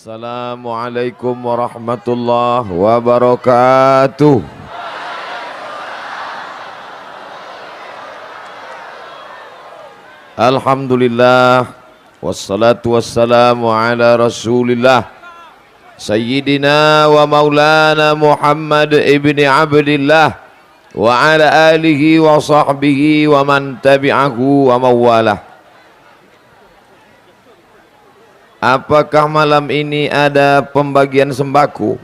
Assalamualaikum warahmatullahi wabarakatuh. Alhamdulillah wassalatu wassalamu ala Rasulillah Sayyidina wa maulana Muhammad ibni Abdillah wa ala alihi wa sahbihi wa man tabi'ahu wa mawalah. Apakah malam ini ada pembagian sembako?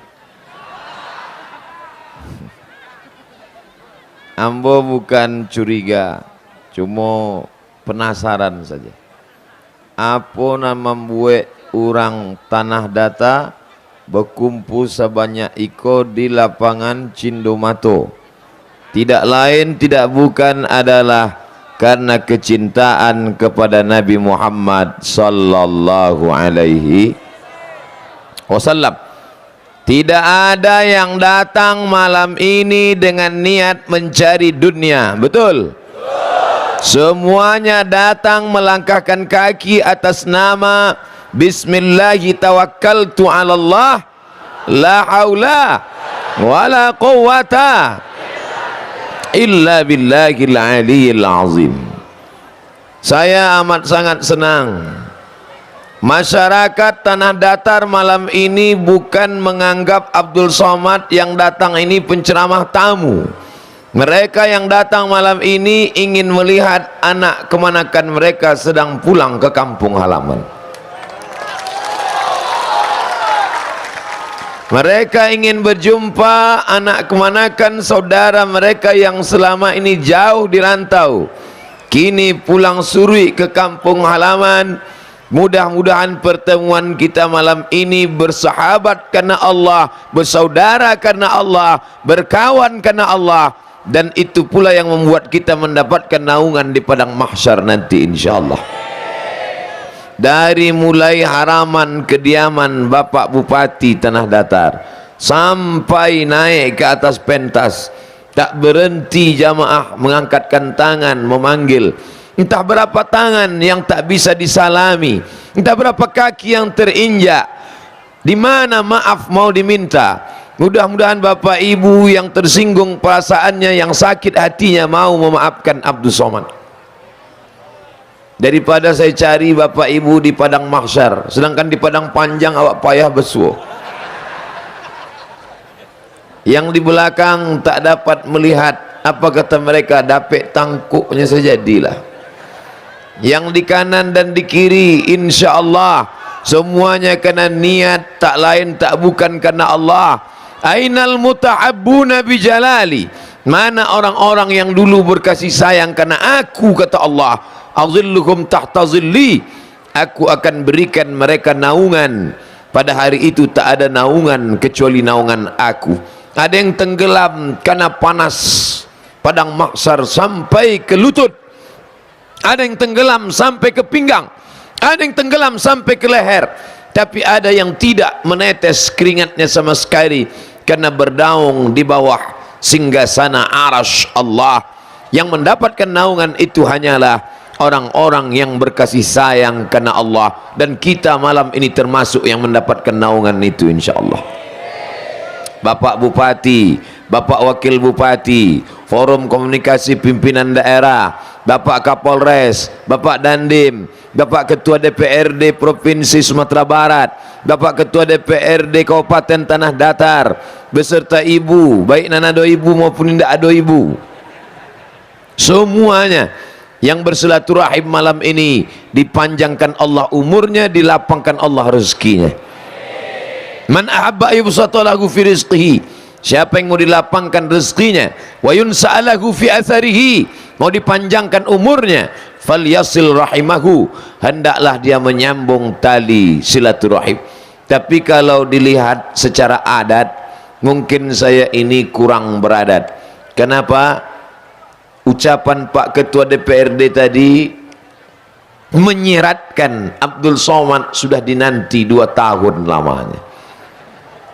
Ambo bukan curiga, cuma penasaran saja. Apa nama buat orang tanah data berkumpul sebanyak iko di lapangan Cindomato? Tidak lain tidak bukan adalah karena kecintaan kepada Nabi Muhammad sallallahu alaihi wasallam. Tidak ada yang datang malam ini dengan niat mencari dunia, betul? Semuanya datang melangkahkan kaki atas nama Bismillahi tawakkaltu ala Allah la haula wala quwwata illa billahil aliyil azim. Saya amat sangat senang masyarakat tanah datar malam ini bukan menganggap Abdul Somad yang datang ini penceramah tamu. Mereka yang datang malam ini ingin melihat anak kemanakan mereka sedang pulang ke kampung halaman. Mereka ingin berjumpa anak kemanakan saudara mereka yang selama ini jauh di rantau, kini pulang surui ke kampung halaman. Mudah-mudahan pertemuan kita malam ini bersahabat karena Allah, bersaudara karena Allah, berkawan karena Allah, dan itu pula yang membuat kita mendapatkan naungan di padang mahsyar nanti insyaallah. Dari mulai haraman kediaman Bapak Bupati Tanah Datar sampai naik ke atas pentas, tak berhenti jamaah mengangkatkan tangan memanggil. Entah berapa tangan yang tak bisa disalami, entah berapa kaki yang terinjak, di mana maaf mau diminta. Mudah-mudahan Bapak Ibu yang tersinggung perasaannya, yang sakit hatinya mau memaafkan Abdul Somad. Daripada saya cari Bapak Ibu di padang mahsyar, sedangkan di padang panjang awak payah bersuah. Yang di belakang tak dapat melihat, apa kata mereka, dapet tangkuknya sejadilah. Yang di kanan dan di kiri insya Allah semuanya karena niat, tak lain tak bukan karena Allah. Ainal muta'abbuna bijalali, mana orang-orang yang dulu berkasih sayang karena aku, kata Allah, azilluhum tahta zilli, aku akan berikan mereka naungan. Pada hari itu tak ada naungan kecuali naungan aku. Ada yang tenggelam karena panas padang mahsyar sampai ke lutut, ada yang tenggelam sampai ke pinggang, ada yang tenggelam sampai ke leher, tapi ada yang tidak menetes keringatnya sama sekali karena berdaung di bawah singgasana arasy Allah. Yang mendapatkan naungan itu hanyalah orang-orang yang berkasih sayang karena Allah, dan kita malam ini termasuk yang mendapatkan naungan itu insyaallah. Bapak Bupati, Bapak Wakil Bupati, Forum Komunikasi Pimpinan Daerah, Bapak Kapolres, Bapak Dandim, Bapak Ketua DPRD Provinsi Sumatera Barat, Bapak Ketua DPRD Kabupaten Tanah Datar, beserta ibu, baik nanado ibu maupun indah ado ibu, semuanya yang bersilaturahim malam ini dipanjangkan Allah umurnya, dilapangkan Allah rezekinya. Man ahabba yubsatalahu fi rizqihi, siapa yang mau dilapangkan rezekinya, wa yunsa'alahu fi atharihi, mau dipanjangkan umurnya, falyasil rahimahu, hendaklah dia menyambung tali silaturahim. Tapi kalau dilihat secara adat, mungkin saya ini kurang beradat. Kenapa? Ucapan Pak Ketua DPRD tadi menyiratkan Abdul Somad sudah dinanti 2 tahun lamanya.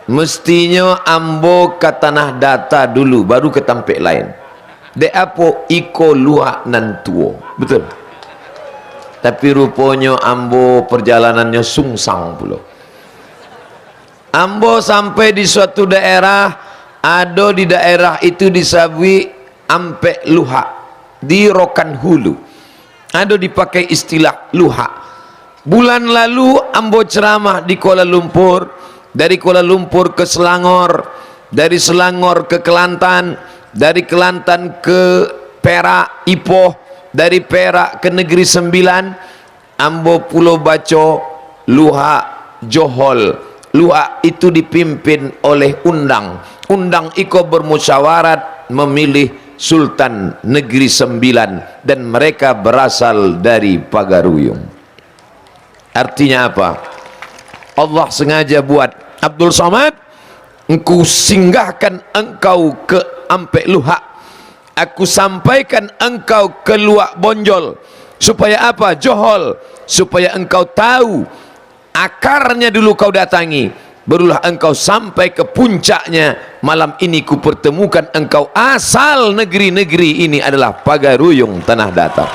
Mestinya ambo ke tanah data dulu baru ke tampik lain. De apo iko luak nan tuo, betul. Tapi rupanya ambo perjalanannya sungsang pula. Ambo sampai di suatu daerah, ada di daerah itu disabui ampe luha di Rokan Hulu, ada dipakai istilah luha. Bulan lalu ambo ceramah di Kuala Lumpur, dari Kuala Lumpur ke Selangor, dari Selangor ke Kelantan, dari Kelantan ke Perak, Ipoh, dari Perak ke Negeri Sembilan. Ambo pulau baco luha Johol. Luha itu dipimpin oleh undang. Undang iko bermusyawarat memilih Sultan Negeri Sembilan, dan mereka berasal dari Pagaruyung. Artinya apa? Allah sengaja buat, Abdul Somad, engkau singgahkan engkau ke Ampek Luha, aku sampaikan engkau ke Luak Bonjol. Supaya apa? Johol. Supaya engkau tahu akarnya dulu kau datangi, barulah engkau sampai ke puncaknya. Malam ini ku pertemukan engkau, asal negeri-negeri ini adalah Pagaruyung, tanah datar.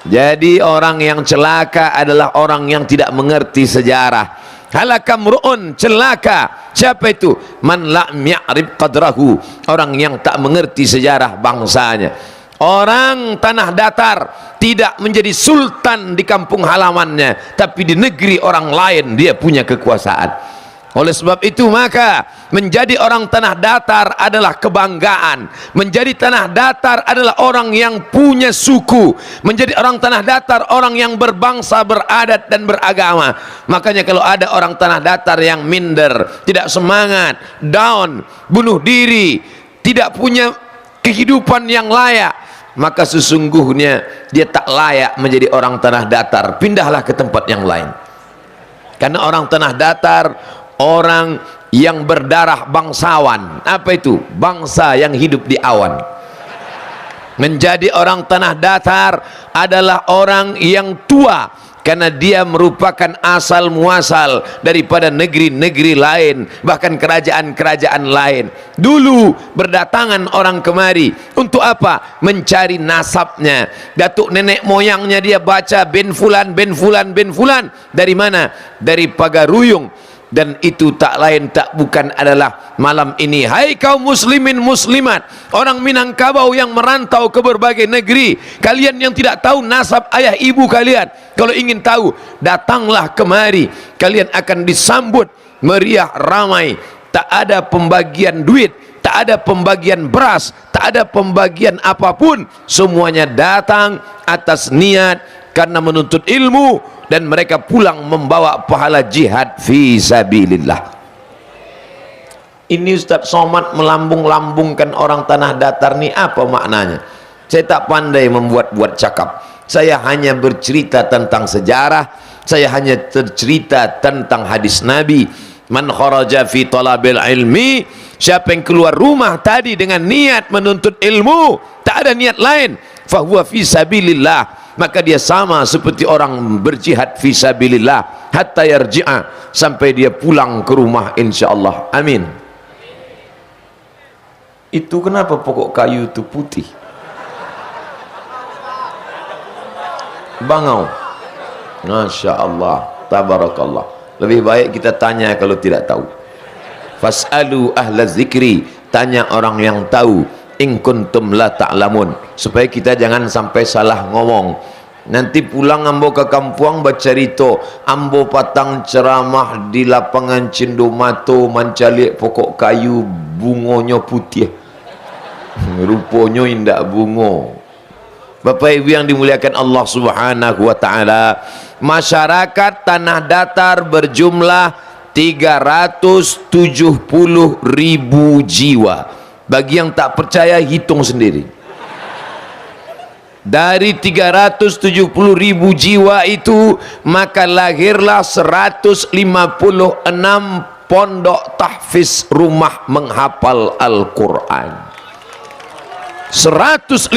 Jadi orang yang celaka adalah orang yang tidak mengerti sejarah. Halakamru'un, celaka. Siapa itu? Man la ya'rif qadrahu, orang yang tak mengerti sejarah bangsanya. Orang tanah datar tidak menjadi sultan di kampung halamannya, tapi di negeri orang lain dia punya kekuasaan. Oleh sebab itu maka menjadi orang tanah datar adalah kebanggaan. Menjadi tanah datar adalah orang yang punya suku. Menjadi orang tanah datar orang yang berbangsa, beradat dan beragama. Makanya kalau ada orang tanah datar yang minder, tidak semangat, down, bunuh diri, tidak punya kehidupan yang layak, maka sesungguhnya dia tak layak menjadi orang tanah datar. Pindahlah ke tempat yang lain. Karena orang tanah datar orang yang berdarah bangsawan. Apa itu? Bangsa yang hidup di awan. Menjadi orang tanah datar adalah orang yang tua, karena dia merupakan asal muasal daripada negeri-negeri lain, bahkan kerajaan-kerajaan lain. Dulu berdatangan orang kemari untuk apa? Mencari nasabnya. Datuk nenek moyangnya dia baca bin fulan, bin fulan, bin fulan. Dari mana? Dari Pagaruyung. Dan itu tak lain tak bukan adalah malam ini, hai kaum muslimin muslimat, orang Minangkabau yang merantau ke berbagai negeri, kalian yang tidak tahu nasab ayah ibu kalian, kalau ingin tahu datanglah kemari, kalian akan disambut meriah ramai. Tak ada pembagian duit, tak ada pembagian beras, tak ada pembagian apapun, semuanya datang atas niat karena menuntut ilmu, dan mereka pulang membawa pahala jihad fi sabilillah. Ini Ustaz Somad melambung-lambungkan orang tanah datar ni apa maknanya? Saya tak pandai membuat-buat cakap. Saya hanya bercerita tentang sejarah, saya hanya bercerita tentang hadis Nabi. Man kharaja fi talabil ilmi, siapa yang keluar rumah tadi dengan niat menuntut ilmu, tak ada niat lain, fahuwa fi sabilillah, maka dia sama seperti orang berjihad fi sabilillah hatta yarji'a, sampai dia pulang ke rumah insyaallah. Amin. Itu kenapa pokok kayu itu putih? Bangau. Masya Allah, tabarakallah. Lebih baik kita tanya kalau tidak tahu. Fas'alu ahla zikri, tanya orang yang tahu, in kuntum la ta'lamun, supaya kita jangan sampai salah ngomong. Nanti pulang ambo ke kampung bercerita, ambo patang ceramah di lapangan Cindomato mancalik pokok kayu bungonya putih. Rupanya indak bungo. Bapak Ibu yang dimuliakan Allah Subhanahu wa taala, masyarakat tanah datar berjumlah 370.000 jiwa. Bagi yang tak percaya hitung sendiri. Dari 370.000 jiwa itu maka lahirlah 156 pondok tahfiz, rumah menghafal Al-Quran. 156.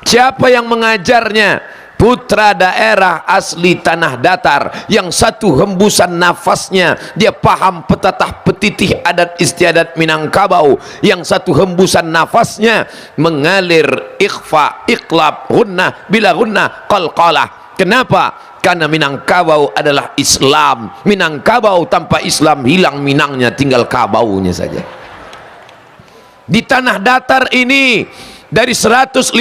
Siapa yang mengajarnya? Putra daerah asli tanah datar, yang satu hembusan nafasnya dia paham petatah petitih adat istiadat Minangkabau, yang satu hembusan nafasnya mengalir ikhfa, iqlab, gunnah, bila gunnah, qalqalah. Kenapa? karena Minangkabau adalah Islam. Minangkabau tanpa Islam hilang Minangnya, tinggal kabaunya saja. Di tanah datar ini dari 156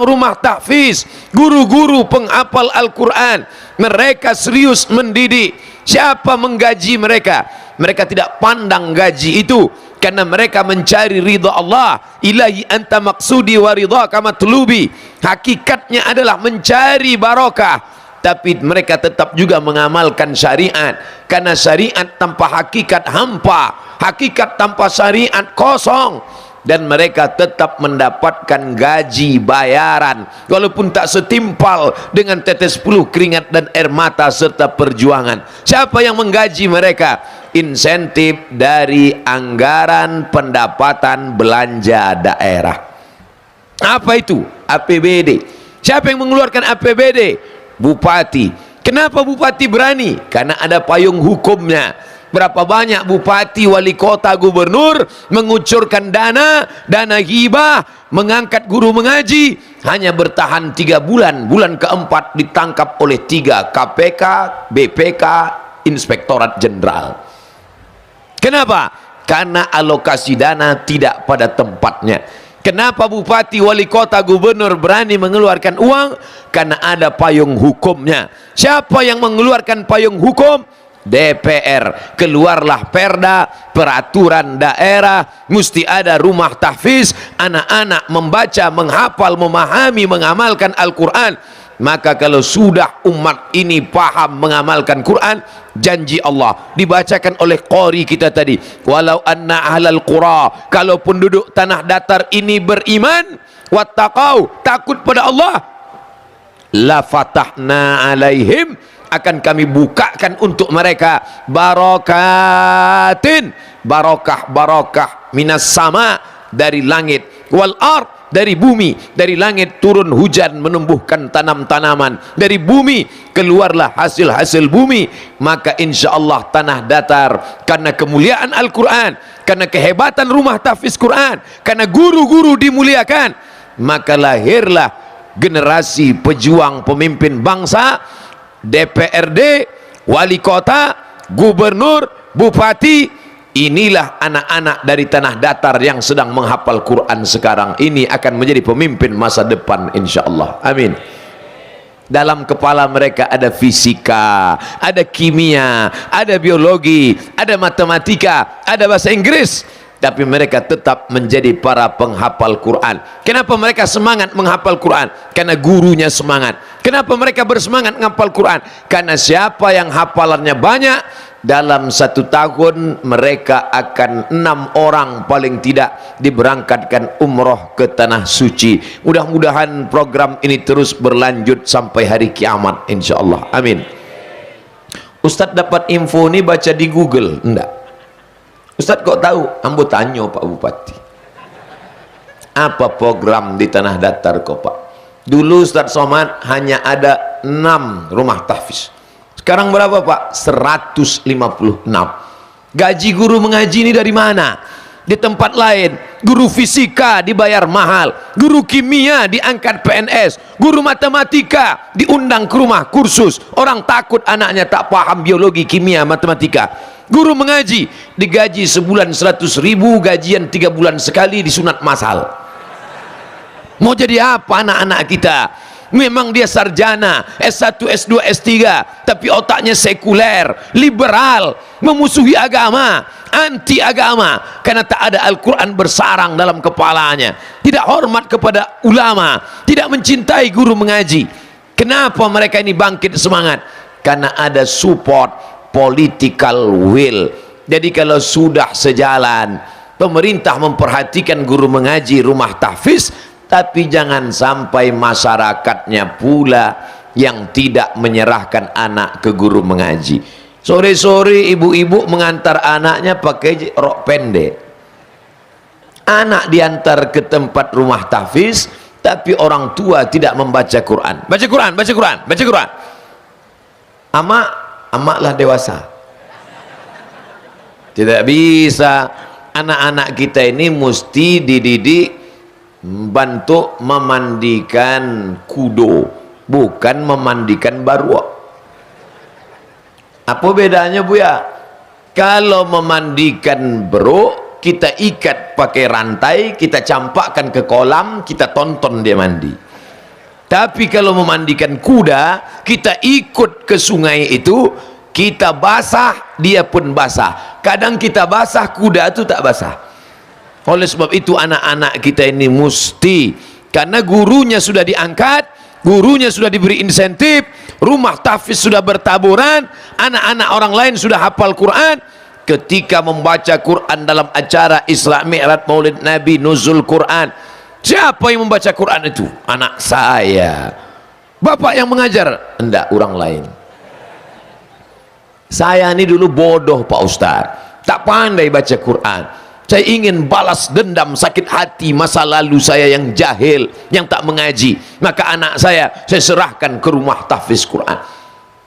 rumah tahfiz, guru-guru penghafal Al-Quran, mereka serius mendidik. Siapa menggaji mereka? Mereka tidak pandang gaji itu, karena mereka mencari ridha Allah. Ilahi anta maksudi wa ridhaka matlubi. Hakikatnya adalah mencari barokah, tapi mereka tetap juga mengamalkan syariat, karena syariat tanpa hakikat hampa, hakikat tanpa syariat kosong. Dan mereka tetap mendapatkan gaji bayaran walaupun tak setimpal dengan tetes puluh keringat dan air mata serta perjuangan. Siapa yang menggaji mereka? Insentif dari anggaran pendapatan belanja daerah. Apa itu? APBD. Siapa yang mengeluarkan APBD? Bupati. Kenapa bupati berani? Karena ada payung hukumnya. Berapa banyak bupati, wali kota, gubernur mengucurkan dana hibah, mengangkat guru mengaji, hanya bertahan 3 bulan. Bulan keempat ditangkap oleh 3 KPK, BPK, Inspektorat Jenderal. Kenapa? Karena alokasi dana tidak pada tempatnya. Kenapa bupati, wali kota, gubernur berani mengeluarkan uang? Karena ada payung hukumnya. Siapa yang mengeluarkan payung hukum? DPR. Keluarlah perda, peraturan daerah, mesti ada rumah tahfiz, anak-anak membaca, menghafal, memahami, mengamalkan Al-Quran. Maka kalau sudah umat ini paham mengamalkan Quran, janji Allah dibacakan oleh qari kita tadi, walau anna ahlal qura, kalau penduduk tanah datar ini beriman, wattaqau, takut pada Allah, la fatahna alaihim, akan kami bukakan untuk mereka barakatin, barokah minas sama, dari langit, wal ard, dari bumi. Dari langit turun hujan menumbuhkan tanam-tanaman, dari bumi keluarlah hasil-hasil bumi. Maka insya Allah tanah datar, karena kemuliaan Al-Quran, karena kehebatan rumah tahfiz Quran, karena guru-guru dimuliakan, maka lahirlah generasi pejuang pemimpin bangsa. DPRD, wali kota, gubernur, bupati, inilah anak-anak dari tanah datar yang sedang menghafal Quran sekarang ini akan menjadi pemimpin masa depan insyaallah. Amin. Dalam kepala mereka ada fisika, ada kimia, ada biologi, ada matematika, ada bahasa Inggris, tapi mereka tetap menjadi para penghafal Quran. Kenapa mereka semangat menghafal Quran? Karena gurunya semangat. Kenapa mereka bersemangat menghafal Quran? Karena siapa yang hafalannya banyak, dalam 1 tahun mereka akan 6 orang paling tidak diberangkatkan umroh ke tanah suci. Mudah-mudahan program ini terus berlanjut sampai hari kiamat insyaallah. Amin. Ustadz dapat info ini baca di Google? Enggak. Ustadz kok tahu? Ambo tanya Pak Bupati, apa program di tanah datar kok Pak? Dulu Ustadz Somad hanya ada 6 rumah tahfiz. Sekarang berapa Pak? 156. Gaji guru mengaji ini dari mana? Di tempat lain guru fisika dibayar mahal, guru kimia diangkat PNS, guru matematika diundang ke rumah kursus. Orang takut anaknya tak paham biologi, kimia, matematika. Guru mengaji digaji sebulan 100.000, gajian 3 bulan sekali, disunat masal. Mau jadi apa anak-anak kita? Memang dia sarjana S1, S2, S3, tapi otaknya sekuler, liberal, memusuhi agama, anti agama, karena tak ada Al-Quran bersarang dalam kepalanya, tidak hormat kepada ulama, tidak mencintai guru mengaji. Kenapa mereka ini bangkit semangat? Karena ada support political will. Jadi kalau sudah sejalan, pemerintah memperhatikan guru mengaji, rumah tahfiz, tapi jangan sampai masyarakatnya pula yang tidak menyerahkan anak ke guru mengaji. Sore-sore ibu-ibu mengantar anaknya pakai rok pendek, anak diantar ke tempat rumah tahfiz, tapi orang tua tidak membaca Quran. Baca Quran, baca Quran, baca Quran. Amaklah dewasa. Tidak bisa. Anak-anak kita ini mesti dididik bantu memandikan kudo, bukan memandikan barwa. Apa bedanya Bu ya? Kalau memandikan bro, kita ikat pakai rantai, kita campakkan ke kolam, kita tonton dia mandi. Tapi kalau memandikan kuda, kita ikut ke sungai itu, kita basah, dia pun basah. Kadang kita basah, kuda itu tak basah. Oleh sebab itu anak-anak kita ini mesti, karena gurunya sudah diangkat, gurunya sudah diberi insentif, rumah tahfiz sudah bertaburan, anak-anak orang lain sudah hafal Quran. Ketika membaca Quran dalam acara Isra Mi'raj Maulid Nabi, nuzul Quran, siapa yang membaca Quran itu? Anak saya. Bapak yang mengajar? Enggak, orang lain. Saya ini dulu bodoh Pak Ustaz, tak pandai baca Quran. Saya ingin balas dendam sakit hati masa lalu saya yang jahil, yang tak mengaji. Maka anak saya serahkan ke rumah tahfiz Quran.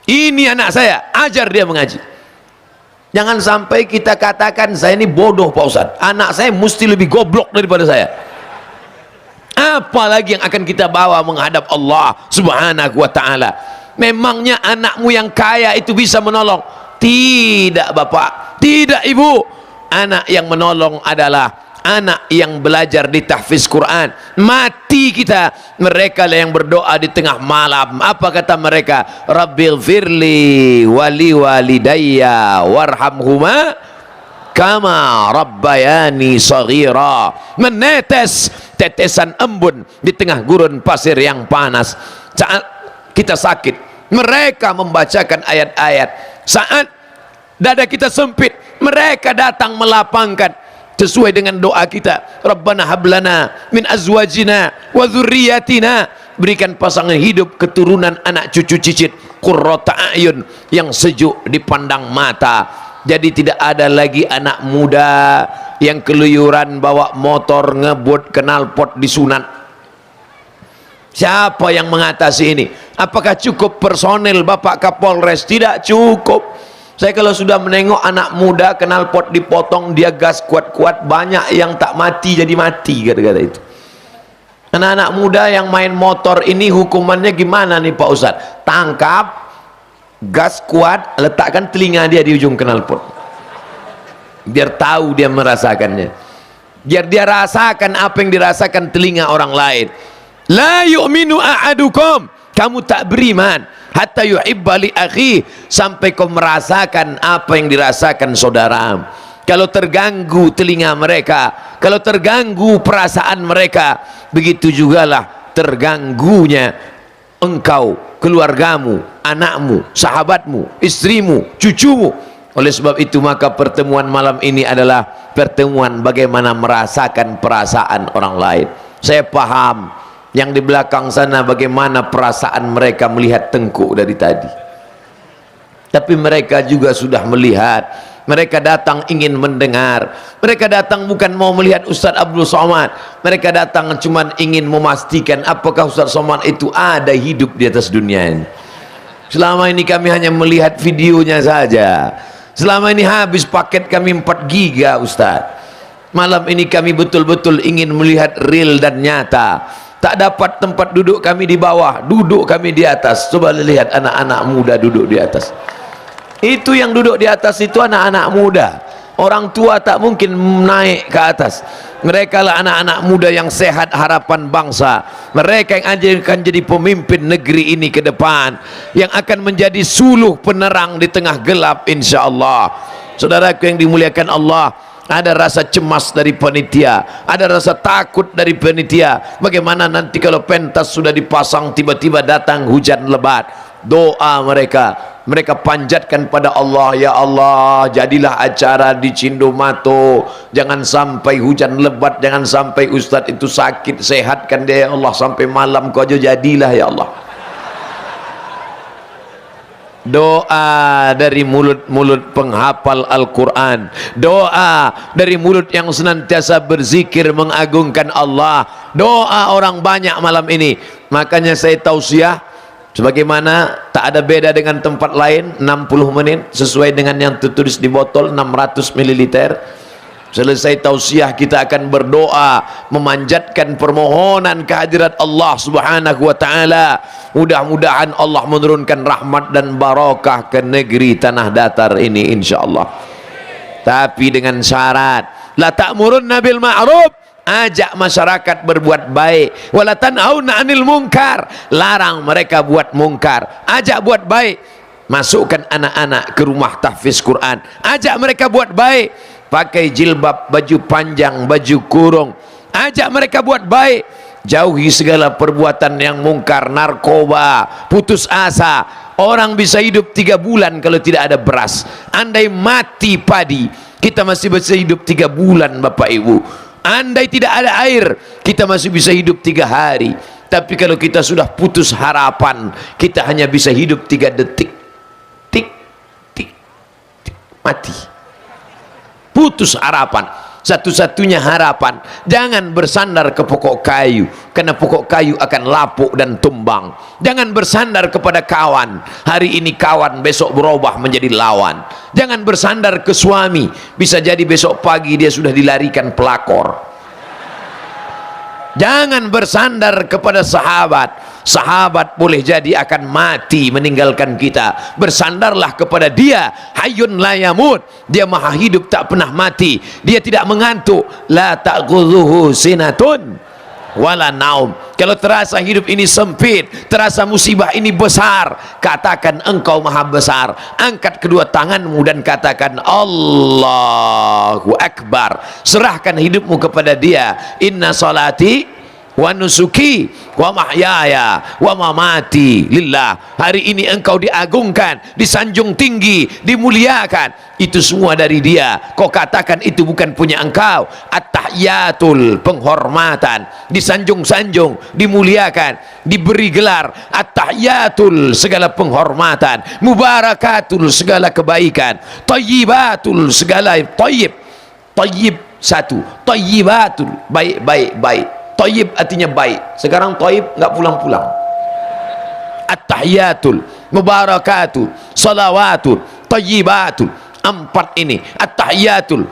Ini anak saya, ajar dia mengaji. Jangan sampai kita katakan saya ini bodoh Pak Ustaz, anak saya mesti lebih goblok daripada saya. Apalagi yang akan kita bawa menghadap Allah Subhanahu wa ta'ala. Memangnya anakmu yang kaya itu bisa menolong? Tidak Bapak, tidak Ibu. Anak yang menolong adalah anak yang belajar di tahfiz Quran. Mati kita, mereka lah yang berdoa di tengah malam. Apa kata mereka? Rabbighfirli wali walidayya warhamhuma kama rabbayani saghira. Menetes tetesan embun di tengah gurun pasir yang panas. Saat kita sakit, mereka membacakan ayat-ayat. Saat dada kita sempit, mereka datang melapangkan sesuai dengan doa kita. Rabbana hablana min azwajina wa dzurriyyatina, berikan pasangan hidup, keturunan, anak cucu cicit, qurrata a'yun, yang sejuk dipandang mata. Jadi tidak ada lagi anak muda yang keluyuran bawa motor ngebut knalpot disunat. Siapa yang mengatasi ini? Apakah cukup personel Bapak Kapolres? Tidak cukup. Saya kalau sudah menengok anak muda knalpot dipotong, dia gas kuat-kuat, banyak yang tak mati jadi mati kata-kata itu. Anak-anak muda yang main motor ini hukumannya gimana nih Pak Ustadz? Tangkap, gas kuat, letakkan telinga dia di ujung knalpot, biar tahu dia merasakannya, biar dia rasakan apa yang dirasakan telinga orang lain. La yu'minu ahadukum, kamu tak beriman hatta yuhibba li akhi, sampai kau merasakan apa yang dirasakan saudara. Kalau terganggu telinga mereka, kalau terganggu perasaan mereka, begitu jugalah terganggunya engkau, keluargamu, anakmu, sahabatmu, istrimu, cucumu. Oleh sebab itu maka pertemuan malam ini adalah pertemuan bagaimana merasakan perasaan orang lain. Saya paham yang di belakang sana bagaimana perasaan mereka melihat Tengku dari tadi, tapi mereka juga sudah melihat. Mereka datang ingin mendengar, mereka datang bukan mau melihat Ustaz Abdul Somad, mereka datang cuma ingin memastikan apakah Ustaz Somad itu ada hidup di atas dunia ini. Selama ini kami hanya melihat videonya saja, selama ini habis paket kami 4 giga Ustaz. Malam ini kami betul-betul ingin melihat real dan nyata. Tak dapat tempat duduk kami di bawah, duduk kami di atas. Coba lihat anak-anak muda duduk di atas. Itu yang duduk di atas itu anak-anak muda. Orang tua tak mungkin naik ke atas. Mereka lah anak-anak muda yang sehat, harapan bangsa. Mereka yang akan jadi pemimpin negeri ini ke depan, yang akan menjadi suluh penerang di tengah gelap insyaallah. Saudaraku yang dimuliakan Allah, ada rasa cemas dari panitia, ada rasa takut dari panitia. Bagaimana nanti kalau pentas sudah dipasang tiba-tiba datang hujan lebat? Doa mereka panjatkan pada Allah, ya Allah, jadilah acara di Cindomato, jangan sampai hujan lebat, jangan sampai ustadz itu sakit, sehatkan dia ya Allah, sampai malam kau aja jadilah ya Allah. Doa dari mulut-mulut penghafal Al-Quran, doa dari mulut yang senantiasa berzikir mengagungkan Allah, doa orang banyak malam ini. Makanya saya tausiah, sebagaimana tak ada beda dengan tempat lain, 60 menit sesuai dengan yang tertulis di botol 600 ml. Selesai tausiah kita akan berdoa memanjatkan permohonan kehadirat Allah Subhanahu wa taala. Mudah-mudahan Allah menurunkan rahmat dan barakah ke negeri tanah datar ini insyaallah. Tapi dengan syarat, la ta'murunna bil ma'ruf, ajak masyarakat berbuat baik, wala tanhauna 'anil munkar, larang mereka buat mungkar, ajak buat baik. Masukkan anak-anak ke rumah tahfiz Quran, ajak mereka buat baik. Pakai jilbab, baju panjang, baju kurung, ajak mereka buat baik. Jauhi segala perbuatan yang mungkar, narkoba, putus asa. Orang bisa hidup 3 bulan kalau tidak ada beras. Andai mati padi, kita masih bisa hidup 3 bulan Bapak Ibu. Andai tidak ada air, kita masih bisa hidup 3 hari. Tapi kalau kita sudah putus harapan, kita hanya bisa hidup 3 detik. Tik, tik, tik, mati. Putus harapan. Satu-satunya harapan, jangan bersandar ke pokok kayu, karena pokok kayu akan lapuk dan tumbang. Jangan bersandar kepada kawan, hari ini kawan, besok berubah menjadi lawan. Jangan bersandar ke suami, bisa jadi besok pagi dia sudah dilarikan pelakor. Jangan bersandar kepada sahabat, sahabat boleh jadi akan mati meninggalkan kita. Bersandarlah kepada dia, hayyun la yamut, dia maha hidup tak pernah mati, dia tidak mengantuk, la ta'khudhuhu sinatun wala naum. Kalau terasa hidup ini sempit, terasa musibah ini besar, katakan engkau maha besar. Angkat kedua tanganmu dan katakan Allahu Akbar. Serahkan hidupmu kepada dia. Inna salati wa nusuki wa mahyaya wa mamati lillah. Hari ini engkau diagungkan, disanjung tinggi, dimuliakan, itu semua dari dia. Kau katakan itu bukan punya engkau. At-tahiyatul, penghormatan, disanjung-sanjung, dimuliakan, diberi gelar. At-tahiyatul, segala penghormatan. Mubarakatul, segala kebaikan. Tayyibatul, segala tayyib. Tayyib satu, tayyibatul, baik-baik. Tayyib artinya baik. Sekarang tayyib enggak pulang-pulang. At-tahiyatul, mubarakatul, salawatul, tayyibatul. 4 ini. At-tahiyatul,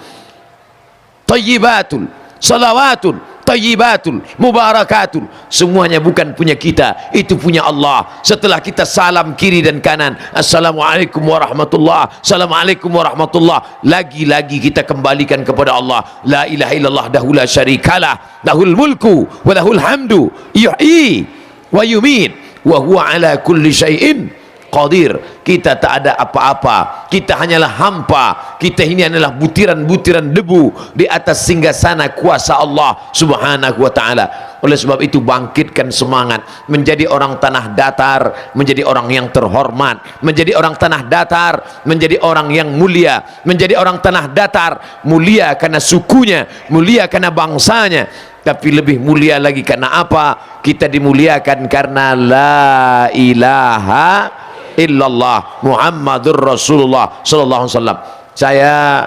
tayyibatul, salawatul, tayyibatul, mubarakatul. Semuanya bukan punya kita, itu punya Allah. Setelah kita salam kiri dan kanan, assalamualaikum warahmatullah, assalamualaikum warahmatullah, lagi-lagi kita kembalikan kepada Allah. La ilaha illallah dahu la syarikalah, lahul mulku wa lahul hamdu, yuhyi wa yumit wa huwa ala kulli syai'in qadir. Kita tak ada apa-apa, kita hanyalah hampa, kita ini adalah butiran-butiran debu di atas singgasana kuasa Allah Subhanahu wa ta'ala. Oleh sebab itu bangkitkan semangat, menjadi orang tanah datar, menjadi orang yang terhormat, menjadi orang tanah datar, menjadi orang yang mulia, menjadi orang tanah datar, mulia karena sukunya, mulia karena bangsanya, tapi lebih mulia lagi karena apa? Kita dimuliakan karena la ilaha illallah Muhammadur Rasulullah sallallahu alaihi wasallam. Saya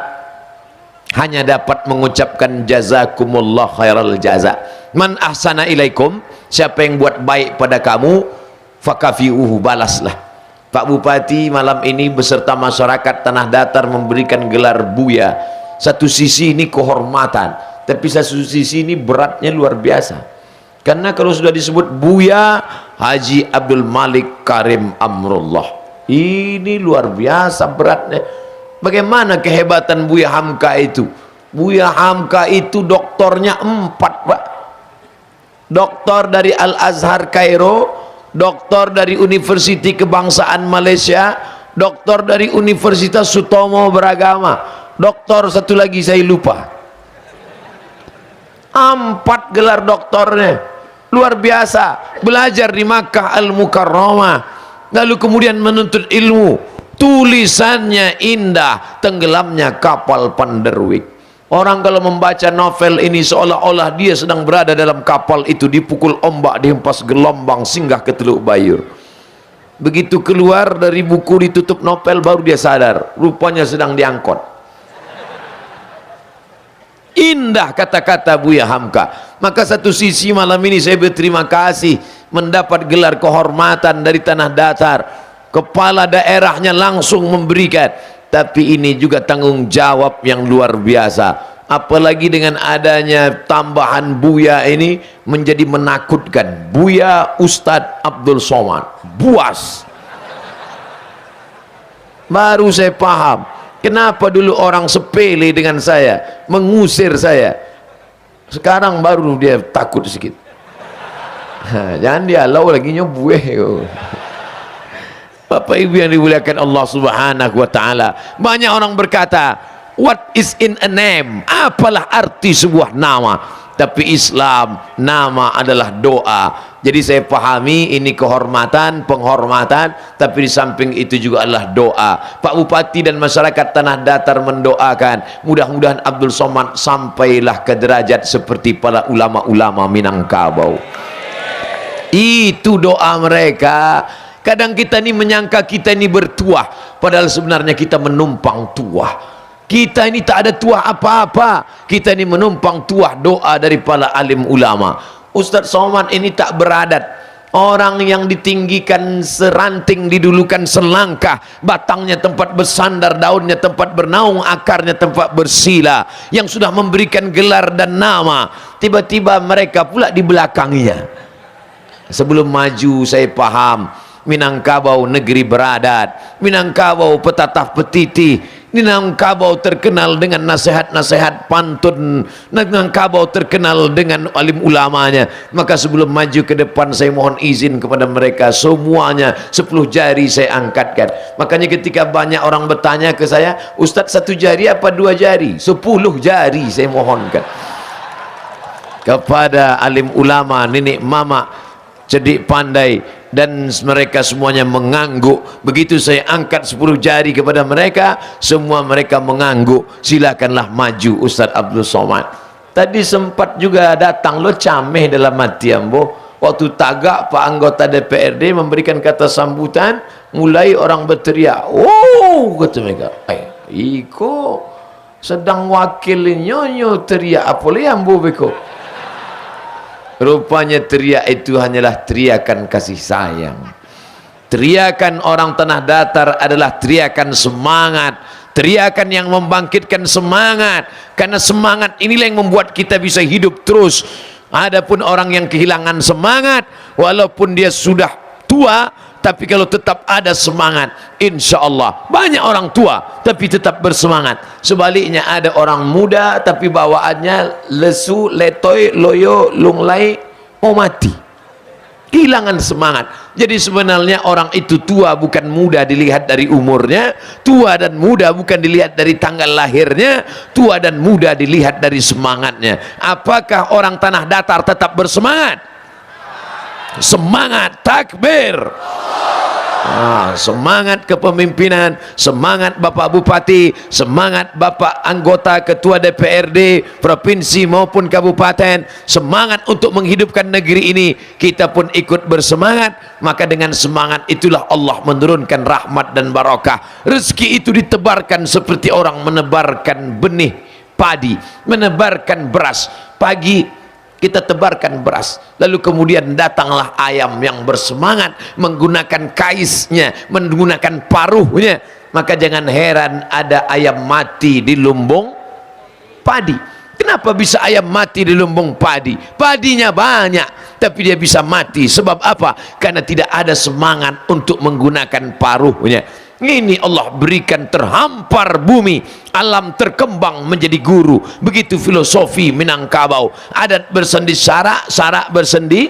hanya dapat mengucapkan jazakumullah khairal jaza. Man ahsana ilaikum, siapa yang buat baik pada kamu, fakafiuhu, balaslah. Pak Bupati malam ini beserta masyarakat tanah datar memberikan gelar buya. Satu sisi ini kehormatan, tapi satu sisi ini beratnya luar biasa. Karena kalau sudah disebut Buya Haji Abdul Malik Karim Amrullah, ini luar biasa beratnya. Bagaimana kehebatan Buya Hamka itu? Buya Hamka itu doktornya 4, Pak. Doktor dari Al-Azhar Kairo, doktor dari Universiti Kebangsaan Malaysia, doktor dari Universitas Sutomo Beragama, doktor satu lagi saya lupa. 4 gelar doktornya. Luar biasa. Belajar di Makkah Al-Mukarramah, lalu kemudian menuntut ilmu. Tulisannya indah, tenggelamnya kapal Panderwick. Orang kalau membaca novel ini seolah-olah dia sedang berada dalam kapal itu, dipukul ombak, dihempas gelombang, singgah ke Teluk Bayur. Begitu keluar dari buku ditutup novel, baru dia sadar rupanya sedang diangkut. Indah kata-kata Buya Hamka. Maka satu sisi malam ini saya berterima kasih mendapat gelar kehormatan dari tanah datar, kepala daerahnya langsung memberikan. Tapi ini juga tanggung jawab yang luar biasa. apalagi dengan adanya tambahan Buya ini menjadi menakutkan. Buya Ustadz Abdul Somad, buas. Baru saya paham kenapa dulu orang sepele dengan saya, mengusir saya. Sekarang baru dia takut sedikit. Jangan dialau lagi nyobueh. Bapak Ibu yang dimuliakan Allah Subhanahu wa taala, banyak orang berkata, what is in a name? Apalah arti sebuah nama? Tapi Islam, nama adalah doa. Jadi saya pahami ini kehormatan, penghormatan, tapi di samping itu juga adalah doa. Pak Bupati dan masyarakat Tanah Datar mendoakan, mudah-mudahan Abdul Somad sampailah ke derajat seperti para ulama-ulama Minangkabau. Itu doa mereka. Kadang kita ini menyangka kita ini bertuah, padahal sebenarnya kita menumpang tuah. Kita ini tak ada tuah apa-apa, kita ini menumpang tuah doa dari para alim ulama. Ustadz Somad ini tak beradat, orang yang ditinggikan seranting didulukan selangkah, batangnya tempat bersandar, daunnya tempat bernaung, akarnya tempat bersila, yang sudah memberikan gelar dan nama, tiba-tiba mereka pula di belakangnya. Sebelum maju saya paham, Minangkabau negeri beradat, Minangkabau petatah petiti, Minangkabau terkenal dengan nasihat-nasihat pantun, Minangkabau terkenal dengan alim ulamanya. Maka sebelum maju ke depan saya mohon izin kepada mereka semuanya, 10 jari saya angkatkan. Makanya ketika banyak orang bertanya ke saya, Ustadz 1 jari apa 2 jari? 10 jari saya mohonkan kepada alim ulama, nenek mama cerdik pandai, dan mereka semuanya mengangguk. Begitu saya angkat 10 jari kepada mereka, semua mereka mengangguk. Silakanlah maju Ustaz Abdul Somad. Tadi sempat juga datang lo cameh dalam hati ambo, waktu tagak Pak anggota DPRD memberikan kata sambutan, mulai orang berteriak, oh kata mereka, iko sedang wakil nyonyo teriak apa le ambo beko. Rupanya teriak itu hanyalah teriakan kasih sayang. Teriakan orang Tanah Datar adalah teriakan semangat, teriakan yang membangkitkan semangat, karena semangat inilah yang membuat kita bisa hidup terus. Adapun orang yang kehilangan semangat, walaupun dia sudah tua, tapi kalau tetap ada semangat, insya Allah. Banyak orang tua tapi tetap bersemangat. Sebaliknya ada orang muda tapi bawaannya lesu, letoy, loyo, lunglai, mau mati, kehilangan semangat. Jadi sebenarnya orang itu tua bukan muda dilihat dari umurnya, tua dan muda bukan dilihat dari tanggal lahirnya, tua dan muda dilihat dari semangatnya. Apakah orang Tanah Datar tetap bersemangat? Semangat takbir, semangat kepemimpinan, semangat Bapak Bupati, semangat Bapak anggota ketua DPRD provinsi maupun kabupaten, semangat untuk menghidupkan negeri ini. Kita pun ikut bersemangat, maka dengan semangat itulah Allah menurunkan rahmat dan barakah. Rezeki itu ditebarkan seperti orang menebarkan benih padi, menebarkan beras. Pagi kita tebarkan beras, lalu kemudian datanglah ayam yang bersemangat menggunakan kaisnya, menggunakan paruhnya. Maka jangan heran ada ayam mati di lumbung padi. Kenapa bisa ayam mati di lumbung padi? Padinya banyak tapi dia bisa mati. Sebab apa? Karena tidak ada semangat untuk menggunakan paruhnya. Ini Allah berikan terhampar bumi, alam terkembang menjadi guru. Begitu filosofi Minangkabau, adat bersendi syarak, syarak bersendi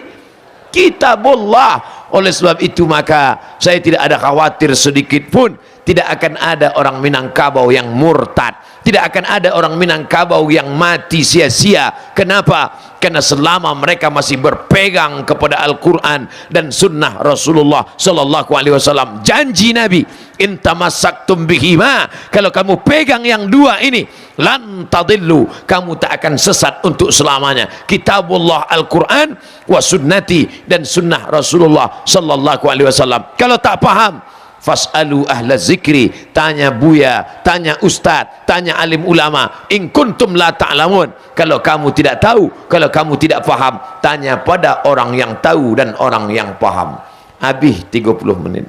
kitabullah. Oleh sebab itu maka saya tidak ada khawatir sedikit pun, tidak akan ada orang Minangkabau yang murtad, tidak akan ada orang Minangkabau yang mati sia-sia. Kenapa? Karena selama mereka masih berpegang kepada Al-Quran dan Sunnah Rasulullah Sallallahu Alaihi Wasallam, janji Nabi, intamasaktum bihima, kalau kamu pegang yang dua ini, lan tadillu, kamu tak akan sesat untuk selamanya. Kitabullah Al-Quran wa sunnati, dan Sunnah Rasulullah Sallallahu Alaihi Wasallam. Kalau tak paham, fas'alu ahla zikri, tanya buya, tanya ustaz, tanya alim ulama, in kuntum la ta'lamun. Kalau kamu tidak tahu, kalau kamu tidak paham, tanya pada orang yang tahu dan orang yang paham. Habis 30 menit.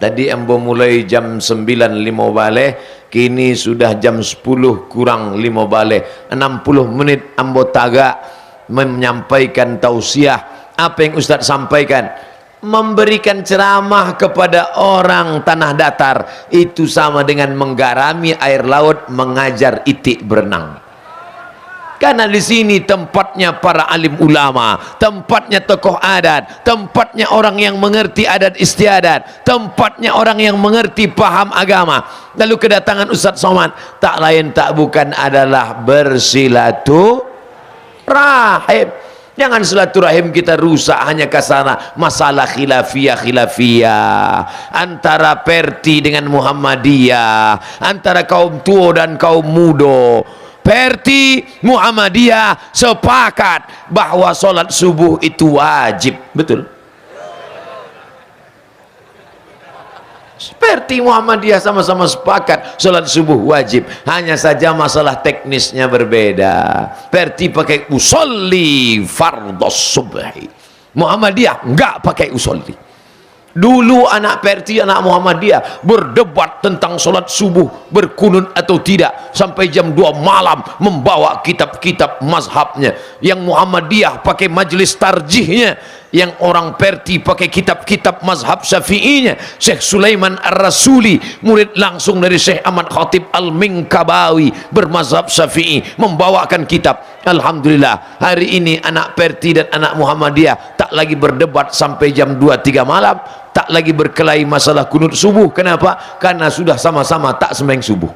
Tadi ambo mulai jam 9.15, kini sudah jam 10 kurang 15. 60 menit ambo tagak menyampaikan tausiah. Apa yang Ustaz sampaikan? Memberikan ceramah kepada orang tanah datar itu sama dengan menggarami air laut, mengajar itik berenang. Karena di sini tempatnya para alim ulama, tempatnya tokoh adat, tempatnya orang yang mengerti adat istiadat, tempatnya orang yang mengerti paham agama. Lalu kedatangan Ustaz Somad tak lain tak bukan adalah bersilaturahim. Jangan silaturahim kita rusak hanya kasana masalah khilafiyah antara Perti dengan Muhammadiyah, antara kaum tua dan kaum muda. Perti Muhammadiyah sepakat bahwa solat subuh itu wajib, betul? Perti Muhammadiyah sama-sama sepakat solat subuh wajib, hanya saja masalah teknisnya berbeda. Perti pakai usolli fardhos subhi, Muhammadiyah enggak pakai usolli. Dulu anak Perti, anak Muhammadiyah berdebat tentang solat subuh berkunut atau tidak sampai jam 2 malam, membawa kitab-kitab mazhabnya. Yang Muhammadiyah pakai majlis tarjihnya, yang orang Perti pakai kitab-kitab mazhab syafi'inya. Syekh Sulaiman Ar-Rasuli, murid langsung dari Syekh Ahmad Khatib Al-Minkabawi, bermazhab syafi'i, membawakan kitab. Alhamdulillah, hari ini anak Perti dan anak Muhammadiyah tak lagi berdebat sampai jam 2-3 malam, tak lagi berkelahi masalah kunut subuh. Kenapa? Karena sudah sama-sama tak sembahyang subuh.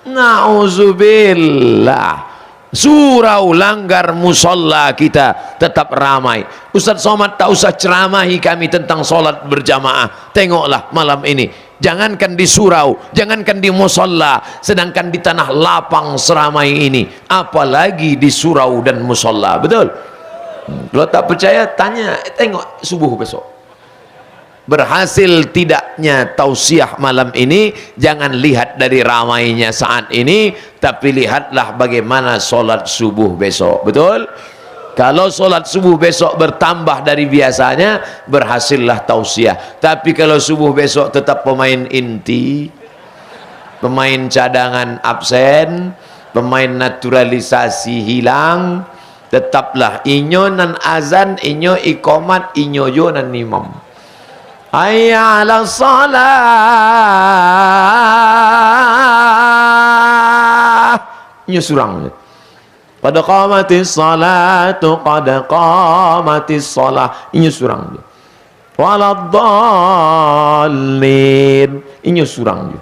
Nauzubillah. Surau langgar musolla kita tetap ramai. Ustaz Somad tak usah ceramahi kami tentang solat berjamaah. Tengoklah malam ini, jangankan di surau, jangankan di musolla, sedangkan di tanah lapang seramai ini, apalagi di surau dan musolla. Betul? Kalau tak percaya tanya, tengok subuh besok. Berhasil tidaknya tausiah malam ini, jangan lihat dari ramainya saat ini, tapi lihatlah bagaimana solat subuh besok. Betul? Kalau solat subuh besok bertambah dari biasanya, berhasillah tausiah. Tapi kalau subuh besok tetap pemain inti, pemain cadangan absen, pemain naturalisasi hilang, tetaplah inyo nan azan, inyo ikomat, inyo yo nan imam. Hayya 'ala shalah, inyo surang. Qad qamatis salatu, qad qamatis salah, inyo surang. Waladdallin, inyo surang.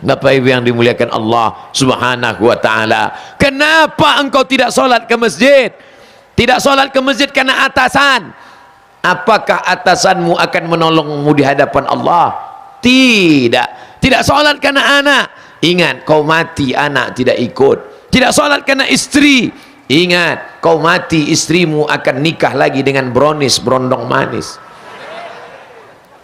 Bapak Ibu yang dimuliakan Allah Subhanahu wa taala, kenapa engkau tidak solat ke masjid? Tidak solat ke masjid karena atasan. Apakah atasanmu akan menolongmu di hadapan Allah? Tidak. Tidak solat karena anak. Ingat, kau mati anak tidak ikut. Tidak solat karena istri. Ingat, kau mati istrimu akan nikah lagi dengan bronis, berondong manis.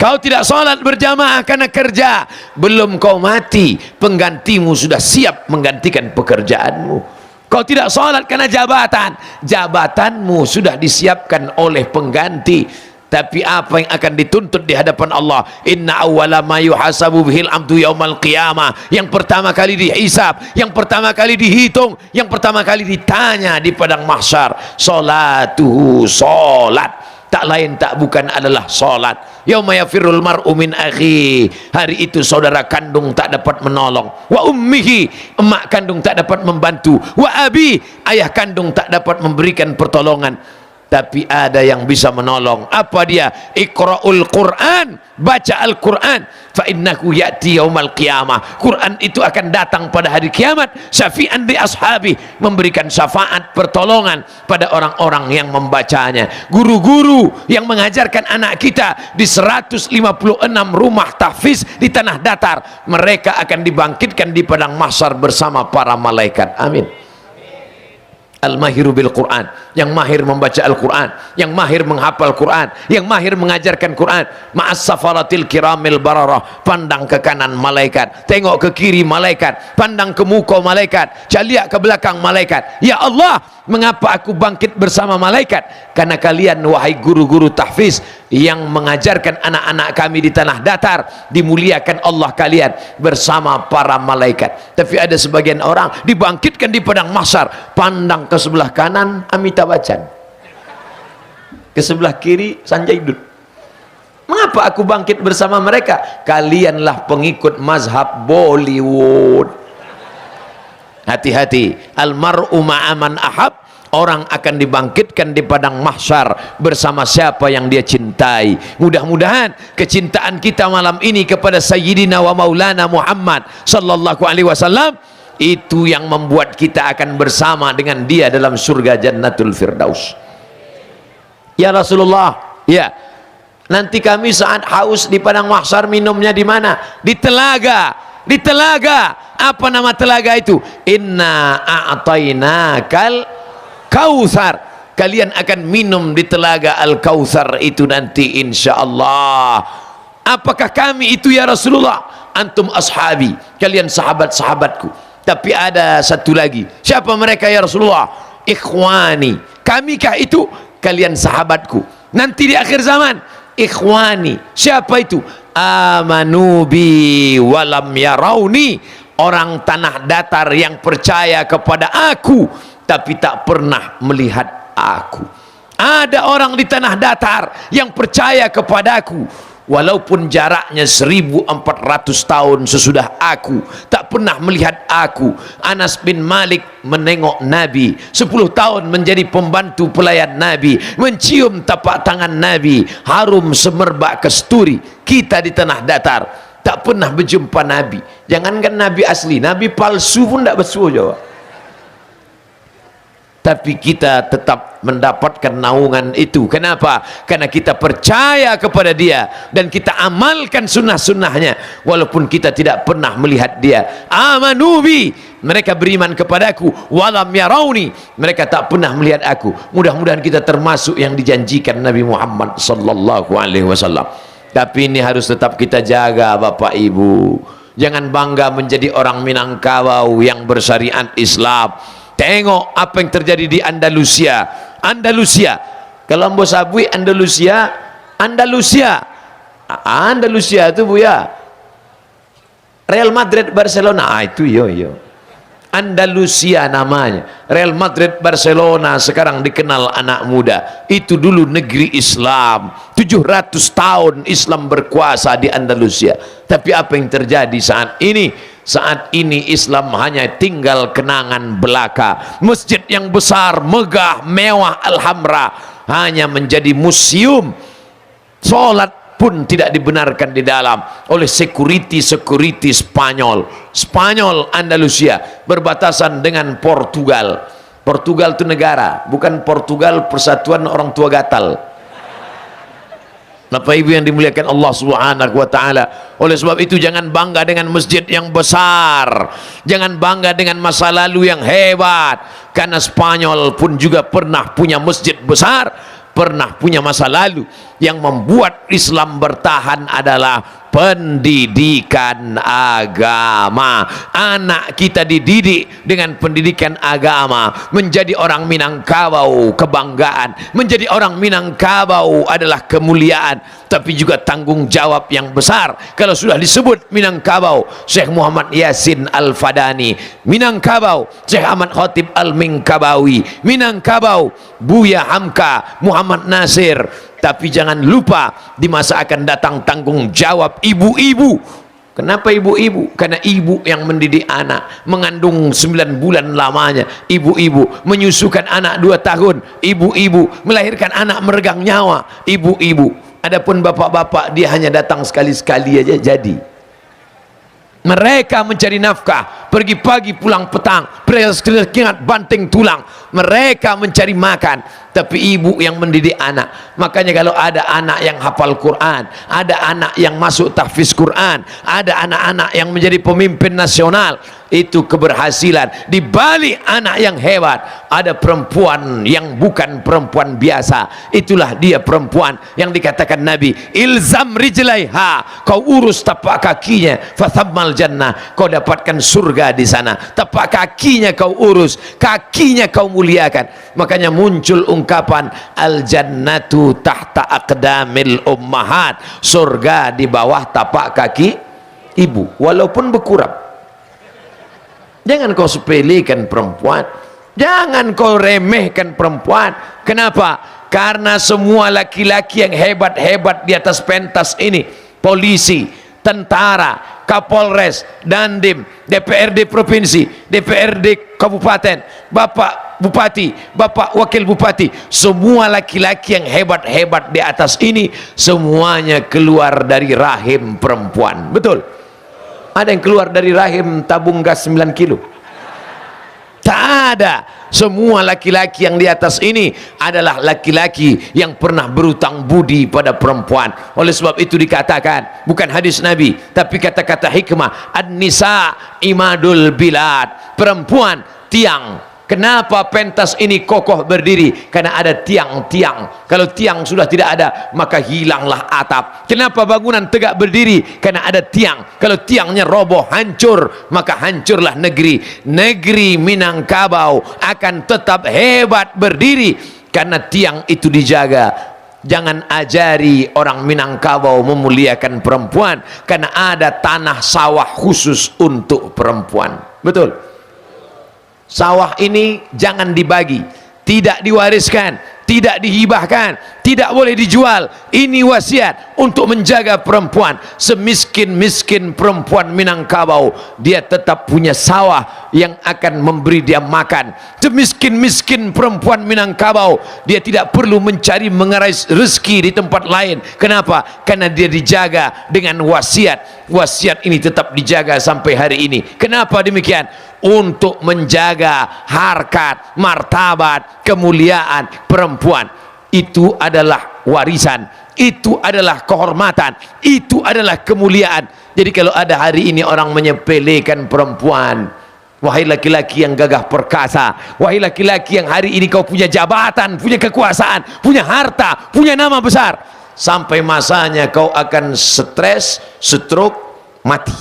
Kau tidak solat berjamaah karena kerja. Belum kau mati, penggantimu sudah siap menggantikan pekerjaanmu. Kau tidak sholat karena jabatan, jabatanmu sudah disiapkan oleh pengganti. Tapi apa yang akan dituntut di hadapan Allah? Inna awwala ma yuhasabu bihil abdu yaumal qiyamah. Yang pertama kali dihisab, yang pertama kali dihitung, yang pertama kali ditanya di padang mahsyar, salatuhu, salat. Tak lain tak bukan adalah salat. Yauma yafirrul mar'u min akhi, hari itu saudara kandung tak dapat menolong. Wa ummihi, emak kandung tak dapat membantu. Wa abi, ayah kandung tak dapat memberikan pertolongan. Tapi ada yang bisa menolong. Apa dia? Iqra'ul Quran, baca Al-Quran. Fa innahu ya'ti yaumal qiyamah. Quran itu akan datang pada hari kiamat. Syafi'an li ashabi, memberikan syafaat pertolongan pada orang-orang yang membacanya. Guru-guru yang mengajarkan anak kita di 156 rumah tahfiz di tanah datar, mereka akan dibangkitkan di padang mahsyar bersama para malaikat. Amin. Al-mahiru bil Quran, yang mahir membaca Al-Quran, yang mahir menghafal Quran, yang mahir mengajarkan Quran. Ma'as safaratil kiramil bararah, pandang ke kanan malaikat, tengok ke kiri malaikat, pandang ke muka malaikat, caliak ke belakang malaikat. Ya Allah, mengapa aku bangkit bersama malaikat? Karena kalian wahai guru-guru tahfiz yang mengajarkan anak-anak kami di tanah datar, dimuliakan Allah kalian bersama para malaikat. Tapi ada sebagian orang dibangkitkan di padang mahsyar, pandang ke sebelah kanan Amitabh Bachchan, ke sebelah kiri Sanjay Dutt. Mengapa aku bangkit bersama mereka? Kalianlah pengikut mazhab Bollywood. Hati-hati, almar'u ma'aman ahab. Orang akan dibangkitkan di padang mahsyar bersama siapa yang dia cintai. Mudah-mudahan kecintaan kita malam ini kepada Sayyidina wa Maulana Muhammad sallallahu alaihi wasallam itu yang membuat kita akan bersama dengan dia dalam surga Jannatul Firdaus. Ya Rasulullah, ya, nanti kami saat haus di padang mahsyar minumnya di mana? Di telaga. Di telaga. Apa nama telaga itu? Inna a'tainakal Kautsar. Kalian akan minum di telaga Al-Kautsar itu nanti insyaallah. Apakah kami itu ya Rasulullah? Antum ashabi, kalian sahabat-sahabatku. Tapi ada satu lagi. Siapa mereka ya Rasulullah? Ikhwani. Kamikah itu? Kalian sahabatku. Nanti di akhir zaman, ikhwani. Siapa itu? Amanu bi walam yarauni. Orang tanah datar yang percaya kepada aku tapi tak pernah melihat aku. Ada orang di tanah datar yang percaya kepadaku walaupun jaraknya 1400 tahun sesudah aku, tak pernah melihat aku. Anas bin Malik menengok Nabi 10 tahun menjadi pembantu pelayan Nabi, mencium tapak tangan Nabi, harum semerbak kesturi. Kita di tanah datar tak pernah berjumpa Nabi. Jangankan Nabi asli, Nabi palsu pun tak bersuah jawab. Tapi kita tetap mendapatkan naungan itu. Kenapa? Karena kita percaya kepada dia dan kita amalkan sunnah-sunnahnya walaupun kita tidak pernah melihat dia. Amanubi, mereka beriman kepadaku, walam yarauni, mereka tak pernah melihat aku. Mudah-mudahan kita termasuk yang dijanjikan Nabi Muhammad sallallahu alaihi wasallam. Tapi ini harus tetap kita jaga Bapak Ibu. Jangan bangga menjadi orang Minangkabau yang bersyariat Islam. Tengok apa yang terjadi di Andalusia. Andalusia, kalau Ambo Sabui Andalusia, Andalusia itu Bu ya, Real Madrid Barcelona, itu yo. Andalusia namanya. Real Madrid Barcelona sekarang dikenal anak muda. Itu dulu negeri Islam. 700 tahun Islam berkuasa di Andalusia. Tapi apa yang terjadi saat ini? Saat ini Islam hanya tinggal kenangan belaka. Masjid yang besar, megah, mewah, alhamra hanya menjadi museum. Solat pun tidak dibenarkan di dalam oleh security Spanyol Andalusia berbatasan dengan Portugal. Portugal itu negara, bukan Portugal persatuan orang tua gatal. Bapak Ibu yang dimuliakan Allah Subhanahu wa taala. Oleh sebab itu jangan bangga dengan masjid yang besar, jangan bangga dengan masa lalu yang hebat, karena Spanyol pun juga pernah punya masjid besar, pernah punya masa lalu. Yang membuat Islam bertahan adalah pendidikan agama. Anak kita dididik dengan pendidikan agama, menjadi orang Minangkabau kebanggaan, menjadi orang Minangkabau adalah kemuliaan, tapi juga tanggung jawab yang besar. Kalau sudah disebut Minangkabau, Syekh Muhammad Yasin Al-Fadani, Minangkabau Syekh Ahmad Khatib Al-Minkabawi, Minangkabau Buya Hamka Muhammad Nasir. Tapi jangan lupa di masa akan datang tanggung jawab ibu-ibu. Kenapa ibu-ibu? Karena ibu yang mendidik anak, mengandung 9 bulan lamanya ibu-ibu, menyusukan anak 2 tahun ibu-ibu, melahirkan anak meregang nyawa ibu-ibu. Adapun bapak-bapak dia hanya datang sekali-sekali aja jadi. Mereka mencari nafkah, pergi pagi pulang petang, ingat banting tulang. Mereka mencari makan. tapi ibu yang mendidik anak. Makanya kalau ada anak yang hafal Quran, ada anak yang masuk tahfiz Quran, ada anak-anak yang menjadi pemimpin nasional, itu keberhasilan. Di balik anak yang hebat ada perempuan yang bukan perempuan biasa. Itulah dia perempuan yang dikatakan Nabi, ilzam rijlaiha, kau urus tapak kakinya, fathammal jannah, kau dapatkan surga di sana. Tapak kakinya kau urus, kakinya kau muliakan. Makanya muncul ungkapan al jannatu tahta aqdamil ummahat, surga di bawah tapak kaki ibu, walaupun berkurang. Jangan kau sepelekan perempuan, jangan kau remehkan perempuan. Kenapa? Karena semua laki-laki yang hebat-hebat di atas pentas ini, polisi, tentara, kapolres, dandim, DPRD provinsi, DPRD kabupaten, bapak bupati, bapak wakil bupati, semua laki-laki yang hebat-hebat di atas ini semuanya keluar dari rahim perempuan. Betul? Ada yang keluar dari rahim tabung gas 9 kilo? Tak ada. Semua laki-laki yang di atas ini adalah laki-laki yang pernah berutang budi pada perempuan. Oleh sebab itu dikatakan, bukan hadis Nabi, tapi kata-kata hikmah, an-nisa imadul bilad, perempuan tiang. Kenapa pentas ini kokoh berdiri? Karena ada tiang-tiang. Kalau tiang sudah tidak ada, maka hilanglah atap. Kenapa bangunan tegak berdiri? Karena ada tiang. Kalau tiangnya roboh, hancur, maka hancurlah negeri. Negeri Minangkabau akan tetap hebat berdiri karena tiang itu dijaga. Jangan ajari orang Minangkabau memuliakan perempuan, karena ada tanah sawah khusus untuk perempuan. Betul? Sawah ini jangan dibagi, tidak diwariskan, tidak dihibahkan, tidak boleh dijual. Ini wasiat untuk menjaga perempuan. Semiskin-miskin perempuan Minangkabau, dia tetap punya sawah yang akan memberi dia makan. Semiskin-miskin perempuan Minangkabau, dia tidak perlu mencari mengerai rezeki di tempat lain. Kenapa? Karena dia dijaga dengan wasiat. Wasiat ini tetap dijaga sampai hari ini. Kenapa demikian? Untuk menjaga harkat, martabat, kemuliaan perempuan. Itu adalah warisan, itu adalah kehormatan, itu adalah kemuliaan. Jadi kalau ada hari ini orang menyepelekan perempuan, wahai laki-laki yang gagah perkasa, wahai laki-laki yang hari ini kau punya jabatan, punya kekuasaan, punya harta, punya nama besar, sampai masanya kau akan stres, stroke, mati.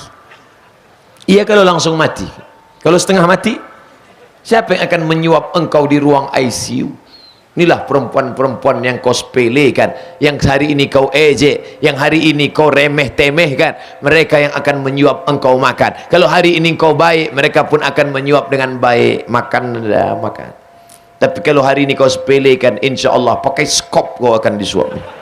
Iya kalau langsung mati. Kalau setengah mati, siapa yang akan menyuap engkau di ruang ICU? Inilah perempuan-perempuan yang kau sepelekan, yang hari ini kau ejek, yang hari ini kau remeh-temehkan. Mereka yang akan menyuap engkau makan. Kalau hari ini kau baik, mereka pun akan menyuap dengan baik. Makan, makan. Tapi kalau hari ini kau sepelekan, insya Allah pakai skop kau akan disuap.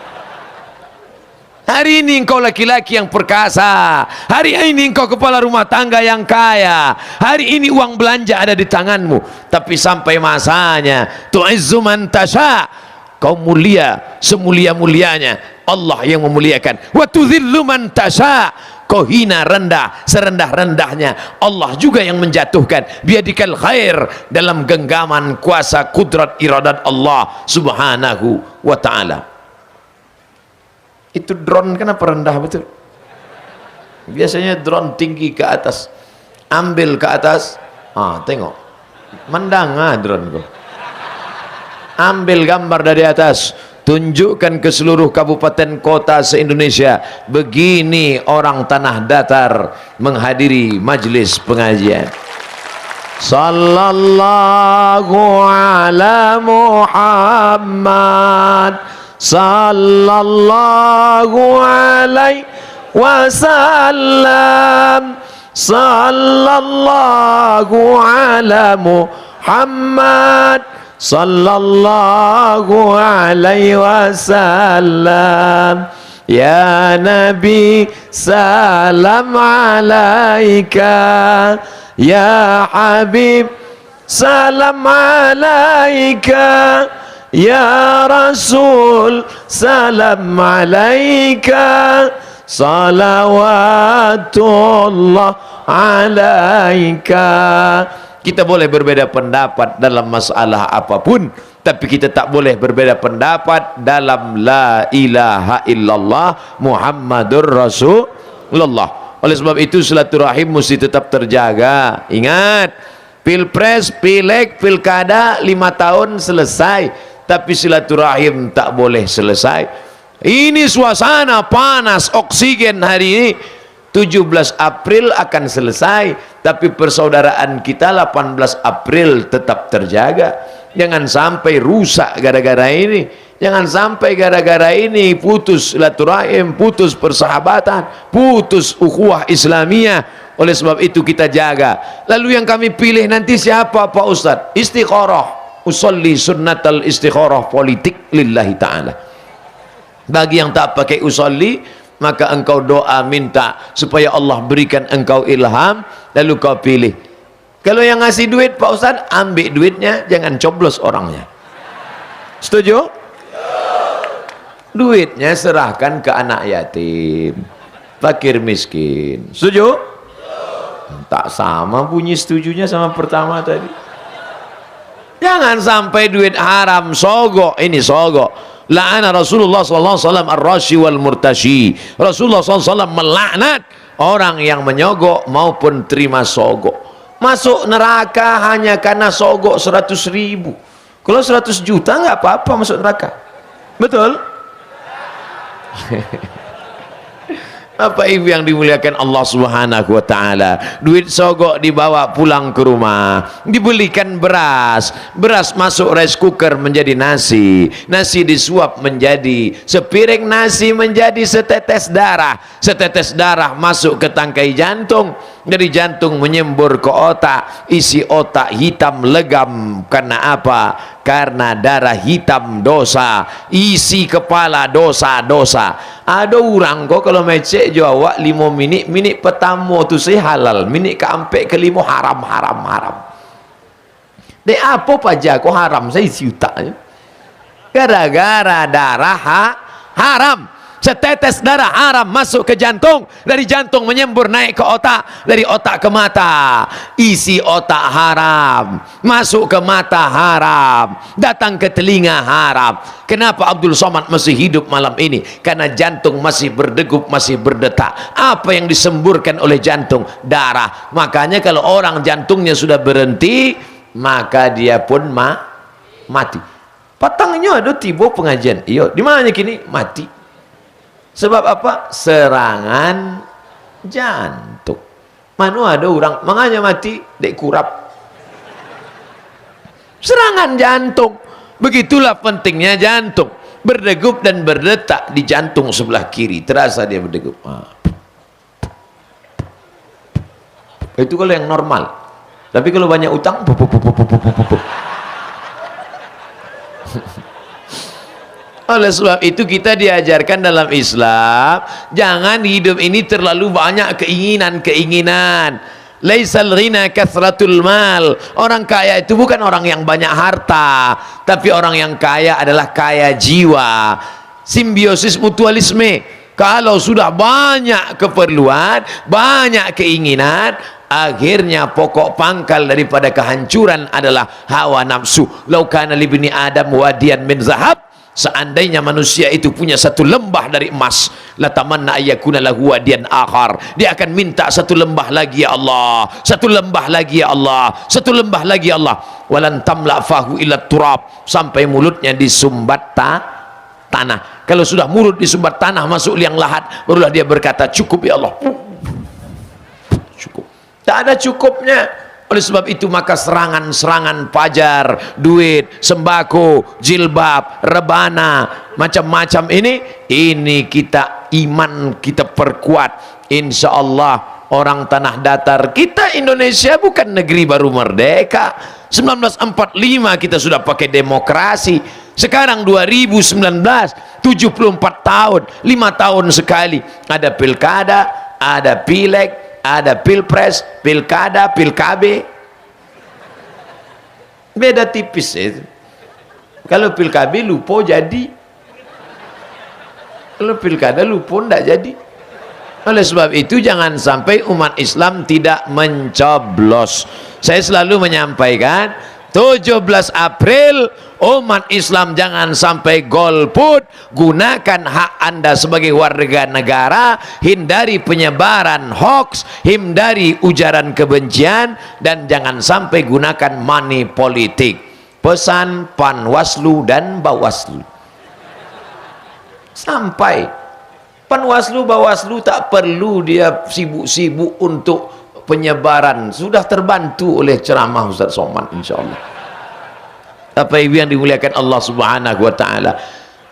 Hari ini engkau laki-laki yang perkasa, hari ini engkau kepala rumah tangga yang kaya, hari ini uang belanja ada di tanganmu. Tapi sampai masanya, tu'izzu man tasha, kau mulia semulia-mulianya, Allah yang memuliakan. Wa tudhillu man tasha, kau hina rendah serendah-rendahnya, Allah juga yang menjatuhkan. Biadikal khair, dalam genggaman kuasa kudrat iradat Allah subhanahu wa ta'ala. Itu drone kenapa rendah betul? Biasanya drone tinggi ke atas, ambil ke atas, tengok, mendang drone kau. Ambil gambar dari atas, tunjukkan ke seluruh kabupaten kota se-Indonesia, begini orang tanah datar menghadiri majlis pengajian. Sallallahu ala Muhammad sallallahu alaihi wasallam, sallallahu ala Muhammad sallallahu alaihi wasallam. Ya Nabi salam alaika, ya Habib salam alaika, ya Rasul salam alaika, salawatullah alaika. Kita boleh berbeda pendapat dalam masalah apapun, tapi kita tak boleh berbeza pendapat dalam la ilaha illallah Muhammadur Rasulullah. Oleh sebab itu silaturahim mesti tetap terjaga. Ingat, pilpres, pileg, pilkada 5 tahun selesai, tapi silaturahim tak boleh selesai. Ini suasana panas oksigen hari ini. 17 April akan selesai, tapi persaudaraan kita 18 April tetap terjaga. Jangan sampai rusak gara-gara ini. Jangan sampai gara-gara ini putus silaturahim, putus persahabatan, putus ukhuwah Islamiyah. Oleh sebab itu kita jaga. Lalu yang kami pilih nanti siapa Pak Ustadz? Istikharah. Usolli sunnatal istikharah politik lillahi ta'ala. Bagi yang tak pakai usolli, maka engkau doa minta supaya Allah berikan engkau ilham, lalu kau pilih. Kalau yang ngasih duit Pak Ustadz, ambil duitnya, jangan coblos orangnya. Setuju? Duitnya serahkan ke anak yatim, fakir miskin. Setuju? Tak sama bunyi setujunya sama pertama tadi. Jangan sampai duit haram, sogok. Ini sogok. La'ana Rasulullah SAW ar-rashi wal murtashi. Rasulullah SAW melaknat orang yang menyogok maupun terima sogok. Masuk neraka hanya karena sogok 100.000. Kalau 100 juta nggak apa-apa masuk neraka. Betul? Apa ibu yang dimuliakan Allah Subhanahu wa ta'ala, duit sogok dibawa pulang ke rumah, dibelikan beras, beras masuk rice cooker menjadi nasi, nasi disuap menjadi sepiring nasi menjadi setetes darah masuk ke tangkai jantung, dari jantung menyembur ke otak, isi otak hitam legam. Karena apa? Karena darah hitam dosa, isi kepala dosa-dosa. Ada orang kok kalau mecek jawab 5 minit pertama tu saya halal, minit keempat kelima haram. Dek apa pajak kok haram saya isi utaknya? Gara-gara darah haram. Setetes darah haram masuk ke jantung, dari jantung menyembur naik ke otak, dari otak ke mata, isi otak haram, masuk ke mata haram, datang ke telinga haram. Kenapa Abdul Somad masih hidup malam ini? Karena jantung masih berdegup, masih berdetak. Apa yang disemburkan oleh jantung? Darah. Makanya kalau orang jantungnya sudah berhenti, maka dia pun mati. Patangnya ada tiba pengajian. Iyo, di mana kini? Mati. Sebab apa? Serangan jantung. Mana ada orang makanya mati dek kurap. Serangan jantung. Begitulah pentingnya jantung. Berdegup dan berdetak di jantung sebelah kiri. Terasa dia berdegup. Itu kalau yang normal. Tapi kalau banyak utang, oleh sebab itu kita diajarkan dalam Islam, jangan hidup ini terlalu banyak keinginan. Laisal ghina kathratul mal. Orang kaya itu bukan orang yang banyak harta, tapi orang yang kaya adalah kaya jiwa. Simbiosis mutualisme. Kalau sudah banyak keperluan, banyak keinginan, akhirnya pokok pangkal daripada kehancuran adalah hawa nafsu. Lau kana libni Adam wadiyan min zahab, seandainya manusia itu punya satu lembah dari emas, la tamanna ayyakuna lahu wadiyan akhar, dia akan minta satu lembah lagi ya Allah, satu lembah lagi ya Allah, satu lembah lagi ya Allah. Walan tamla fahu illa turab, sampai mulutnya disumbat tanah. Kalau sudah mulut disumbat tanah, masuk liang lahat, barulah dia berkata cukup ya Allah. Cukup. Tak ada cukupnya. Oleh sebab itu maka serangan-serangan pajar, duit, sembako, jilbab, rebana, macam-macam ini kita iman kita perkuat. Insya Allah orang tanah datar kita, Indonesia bukan negeri baru merdeka. 1945 kita sudah pakai demokrasi. Sekarang 2019, 74 tahun, 5 tahun sekali ada pilkada, ada pileg, ada pilpres, pilkada, pilkabe. Beda tipis itu. Kalau pilkabe lupa jadi, kalau pilkada lupa tidak jadi. Oleh sebab itu jangan sampai umat Islam tidak mencoblos. Saya selalu menyampaikan 17 April umat Islam jangan sampai golput. Gunakan hak Anda sebagai warga negara, hindari penyebaran hoax, hindari ujaran kebencian, dan jangan sampai gunakan money politik. Pesan Panwaslu dan Bawaslu sampai. Panwaslu, Bawaslu tak perlu dia sibuk-sibuk untuk penyebaran, sudah terbantu oleh ceramah Ustaz Somad insyaallah. Apa yang dimuliakan Allah Subhanahu wa taala.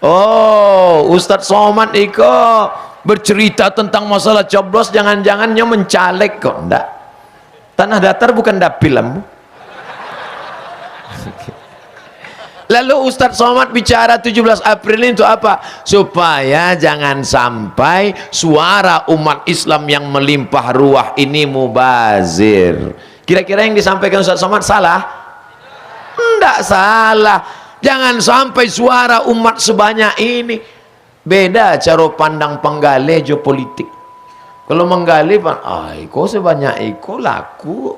Oh, Ustaz Somad iko bercerita tentang masalah coblos, jangan-jangannya mencalek kok. Enggak. Tanah datar bukan dapil ambu. Lalu Ustaz Somad bicara 17 April ini untuk apa? Supaya jangan sampai suara umat Islam yang melimpah ruah ini mubazir. Kira-kira yang disampaikan Ustaz Somad salah? Tidak salah. Jangan sampai suara umat sebanyak ini. Beda cara pandang penggale geopolitik. Kalau menggali, kok sebanyak itu laku.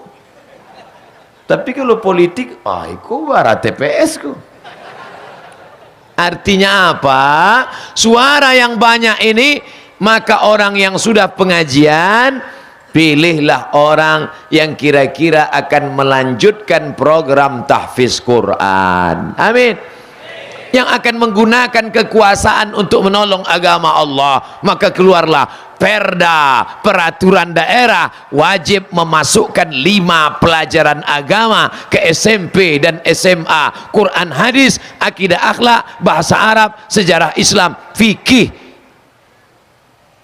Tapi kalau politik, kok barat TPS ku. Artinya apa? Suara yang banyak ini, maka orang yang sudah pengajian, pilihlah orang yang kira-kira akan melanjutkan program tahfiz Quran. Amin. Yang akan menggunakan kekuasaan untuk menolong agama Allah. Maka keluarlah perda, peraturan daerah wajib memasukkan 5 pelajaran agama ke SMP dan SMA, Quran, hadis, akidah, akhlak, bahasa Arab, sejarah Islam, fikih.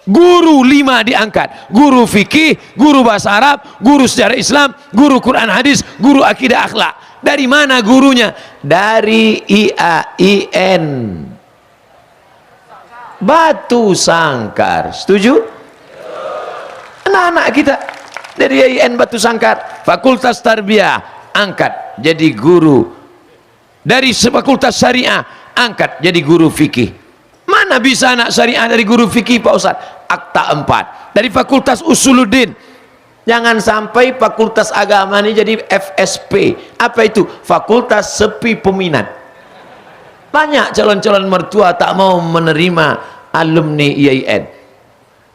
Guru 5 diangkat, guru fikih, guru bahasa Arab, guru sejarah Islam, guru Quran, hadis, guru akidah, akhlak. Dari mana gurunya? Dari IAIN Batu Sangkar. Setuju? Anak-anak kita dari IAIN Batu Sangkar, Fakultas Tarbiyah angkat jadi guru. Dari Fakultas Syariah angkat jadi guru fikih. Mana bisa anak syariah dari guru fikih Pak Ustaz? Akta 4. Dari Fakultas Usuluddin. Jangan sampai fakultas agama ini jadi FSP. Apa itu? Fakultas sepi peminat. Banyak calon-calon mertua tak mau menerima alumni IAIN.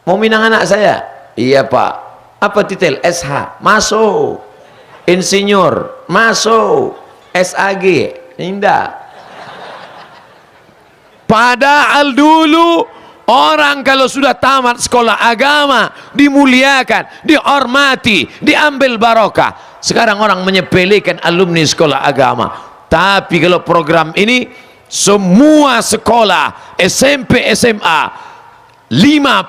Mau minang anak saya? Iya Pak. Apa titel? SH. Masuk. Insinyur. Masuk. SAG. Tidak. Padahal dulu orang kalau sudah tamat sekolah agama dimuliakan, dihormati, diambil barokah. Sekarang orang menyepelekan alumni sekolah agama. Tapi kalau program ini semua sekolah SMP, SMA 5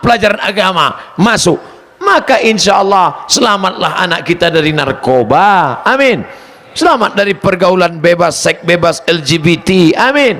pelajaran agama masuk, maka insya Allah selamatlah anak kita dari narkoba. Amin. Selamat dari pergaulan bebas, seks bebas, LGBT. Amin.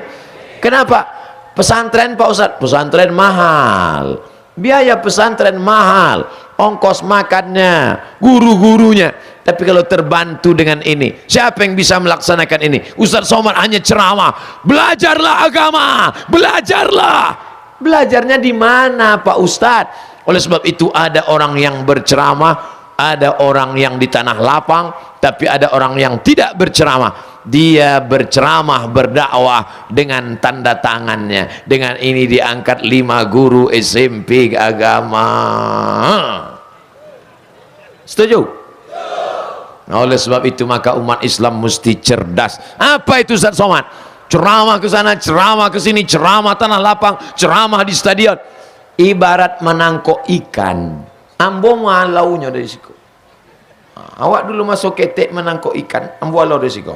Kenapa? Pesantren Pak Ustadz, pesantren mahal, biaya pesantren mahal, ongkos makannya, guru-gurunya. Tapi kalau terbantu dengan ini, siapa yang bisa melaksanakan ini? Ustadz Somad hanya ceramah, belajarlah agama, belajarlah. Belajarnya di mana Pak Ustadz? Oleh sebab itu ada orang yang berceramah, ada orang yang di tanah lapang, tapi ada orang yang tidak berceramah. Dia berceramah, berdakwah dengan tanda tangannya. Dengan ini diangkat 5 guru SMP agama. Setuju? Oleh sebab itu maka umat Islam mesti cerdas. Apa itu Ustaz Somad? Ceramah ke sana, ceramah ke sini, ceramah tanah lapang, ceramah di stadion. Ibarat menangkok ikan. Ambo malaunya dari situ. Awak dulu masuk ketek menangkok ikan, ambo alau dari situ.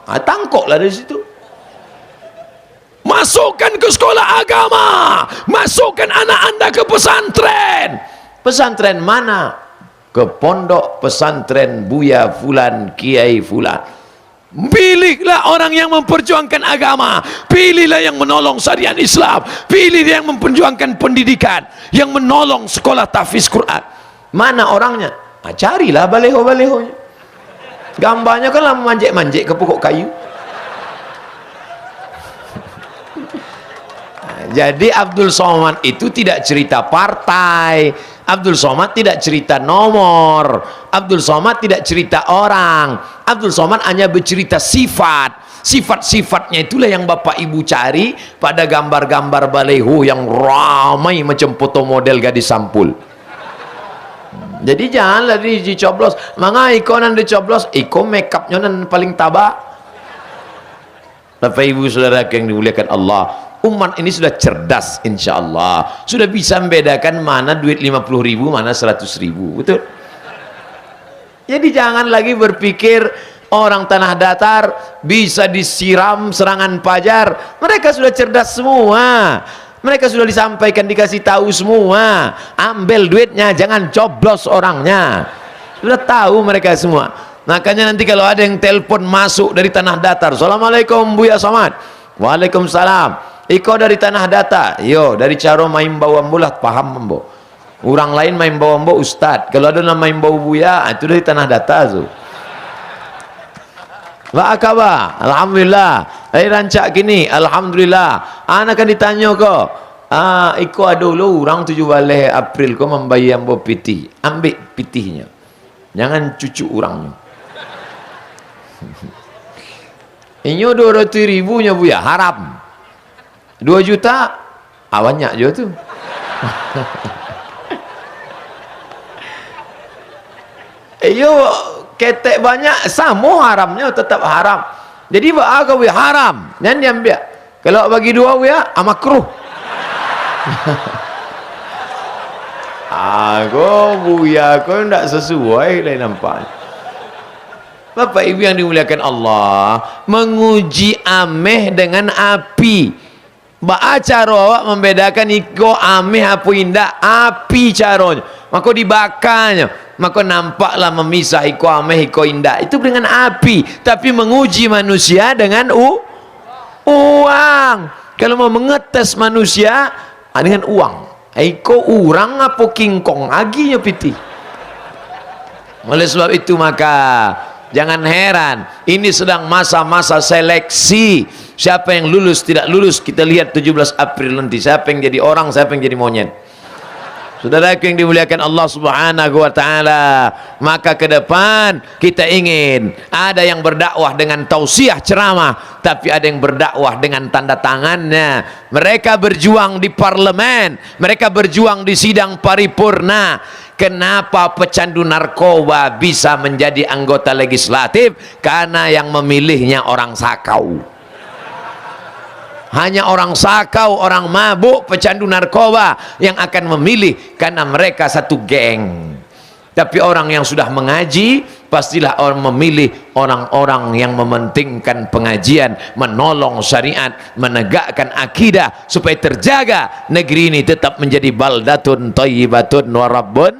Tangkoklah dari situ. Masukkan ke sekolah agama, masukkan anak anda ke pesantren. Pesantren mana? Ke pondok pesantren Buya Fulan, Kiai Fulan. Pilihlah orang yang memperjuangkan agama, pilihlah yang menolong syariat Islam, pilihlah yang memperjuangkan pendidikan, yang menolong sekolah tahfiz Quran. Mana orangnya? Carilah baleho-balehonya. Gambarnya kan lah manjek-manjek ke pokok kayu. Jadi Abdul Somad itu tidak cerita partai, Abdul Somad tidak cerita nomor, Abdul Somad tidak cerita orang, Abdul Somad hanya bercerita sifat. Sifat-sifatnya itulah yang bapak ibu cari pada gambar-gambar baleho yang ramai macam foto model gadis sampul. Jadi janganlah dicoblos. Manga iko nan dicoblos, iko makeupnya nan paling tabak. Bapak ibu saudara yang dimuliakan Allah, umat ini sudah cerdas insyaallah. Sudah bisa membedakan mana duit 50.000, mana 100.000. Betul? Jadi jangan lagi berpikir orang tanah datar bisa disiram serangan fajar. Mereka sudah cerdas semua. Mereka sudah disampaikan, dikasih tahu semua. Ambil duitnya, jangan coblos orangnya. Sudah tahu mereka semua. Makanya nanti kalau ada yang telepon masuk dari tanah datar, Assalamualaikum Buya Somad. Waalaikumsalam. Iko dari tanah datar. Yo, dari caro main bawa bulat paham membo. Orang lain main bawa membo ustad. Kalau ada nama main bawa Buya, itu dari tanah datar tuh. Wa akaba, alhamdulillah. Rancak gini, alhamdulillah. Anak kan ditanya kok. Iko ada dulu orang 17 April kau membayar ambo pitih. Ambil pitihnya. Jangan cucu orangnya. Inyo 200.000 nya Buya, haram. 2 juta, banyak juga tuh. Iyo ketek banyak, sama haramnya tetap haram. Jadi apa Buya? Haram. Dan diambil. Kalau bagi 2 Buya, makruh. Kau Buya, kau tidak sesuai lah nampak. Bapak ibu yang dimuliakan Allah, menguji ameh dengan api. Cara awak membedakan iko ameh apa indah, api caranya. Maka dibakarnya, maka nampaklah memisah iko ameh iko indah. Itu dengan api. Tapi menguji manusia dengan uang. Kalau mau mengetes manusia dengan uang. Iko orang apa kingkong aginya piti. Oleh sebab itu maka jangan heran, ini sedang masa-masa seleksi. Siapa yang lulus, tidak lulus, kita lihat 17 April nanti. Siapa yang jadi orang, siapa yang jadi monyet. Saudaraku yang dimuliakan Allah Subhanahu wa taala, maka ke depan kita ingin ada yang berdakwah dengan tausiah ceramah, tapi ada yang berdakwah dengan tanda tangannya. Mereka berjuang di parlemen, mereka berjuang di sidang paripurna. Kenapa pecandu narkoba bisa menjadi anggota legislatif? Karena yang memilihnya orang sakau. Hanya orang sakau, orang mabuk, pecandu narkoba yang akan memilih, karena mereka satu geng. Tapi orang yang sudah mengaji, pastilah orang memilih orang-orang yang mementingkan pengajian, menolong syariat, menegakkan akidah, supaya terjaga negeri ini tetap menjadi baldatun thayyibatun wa rabbun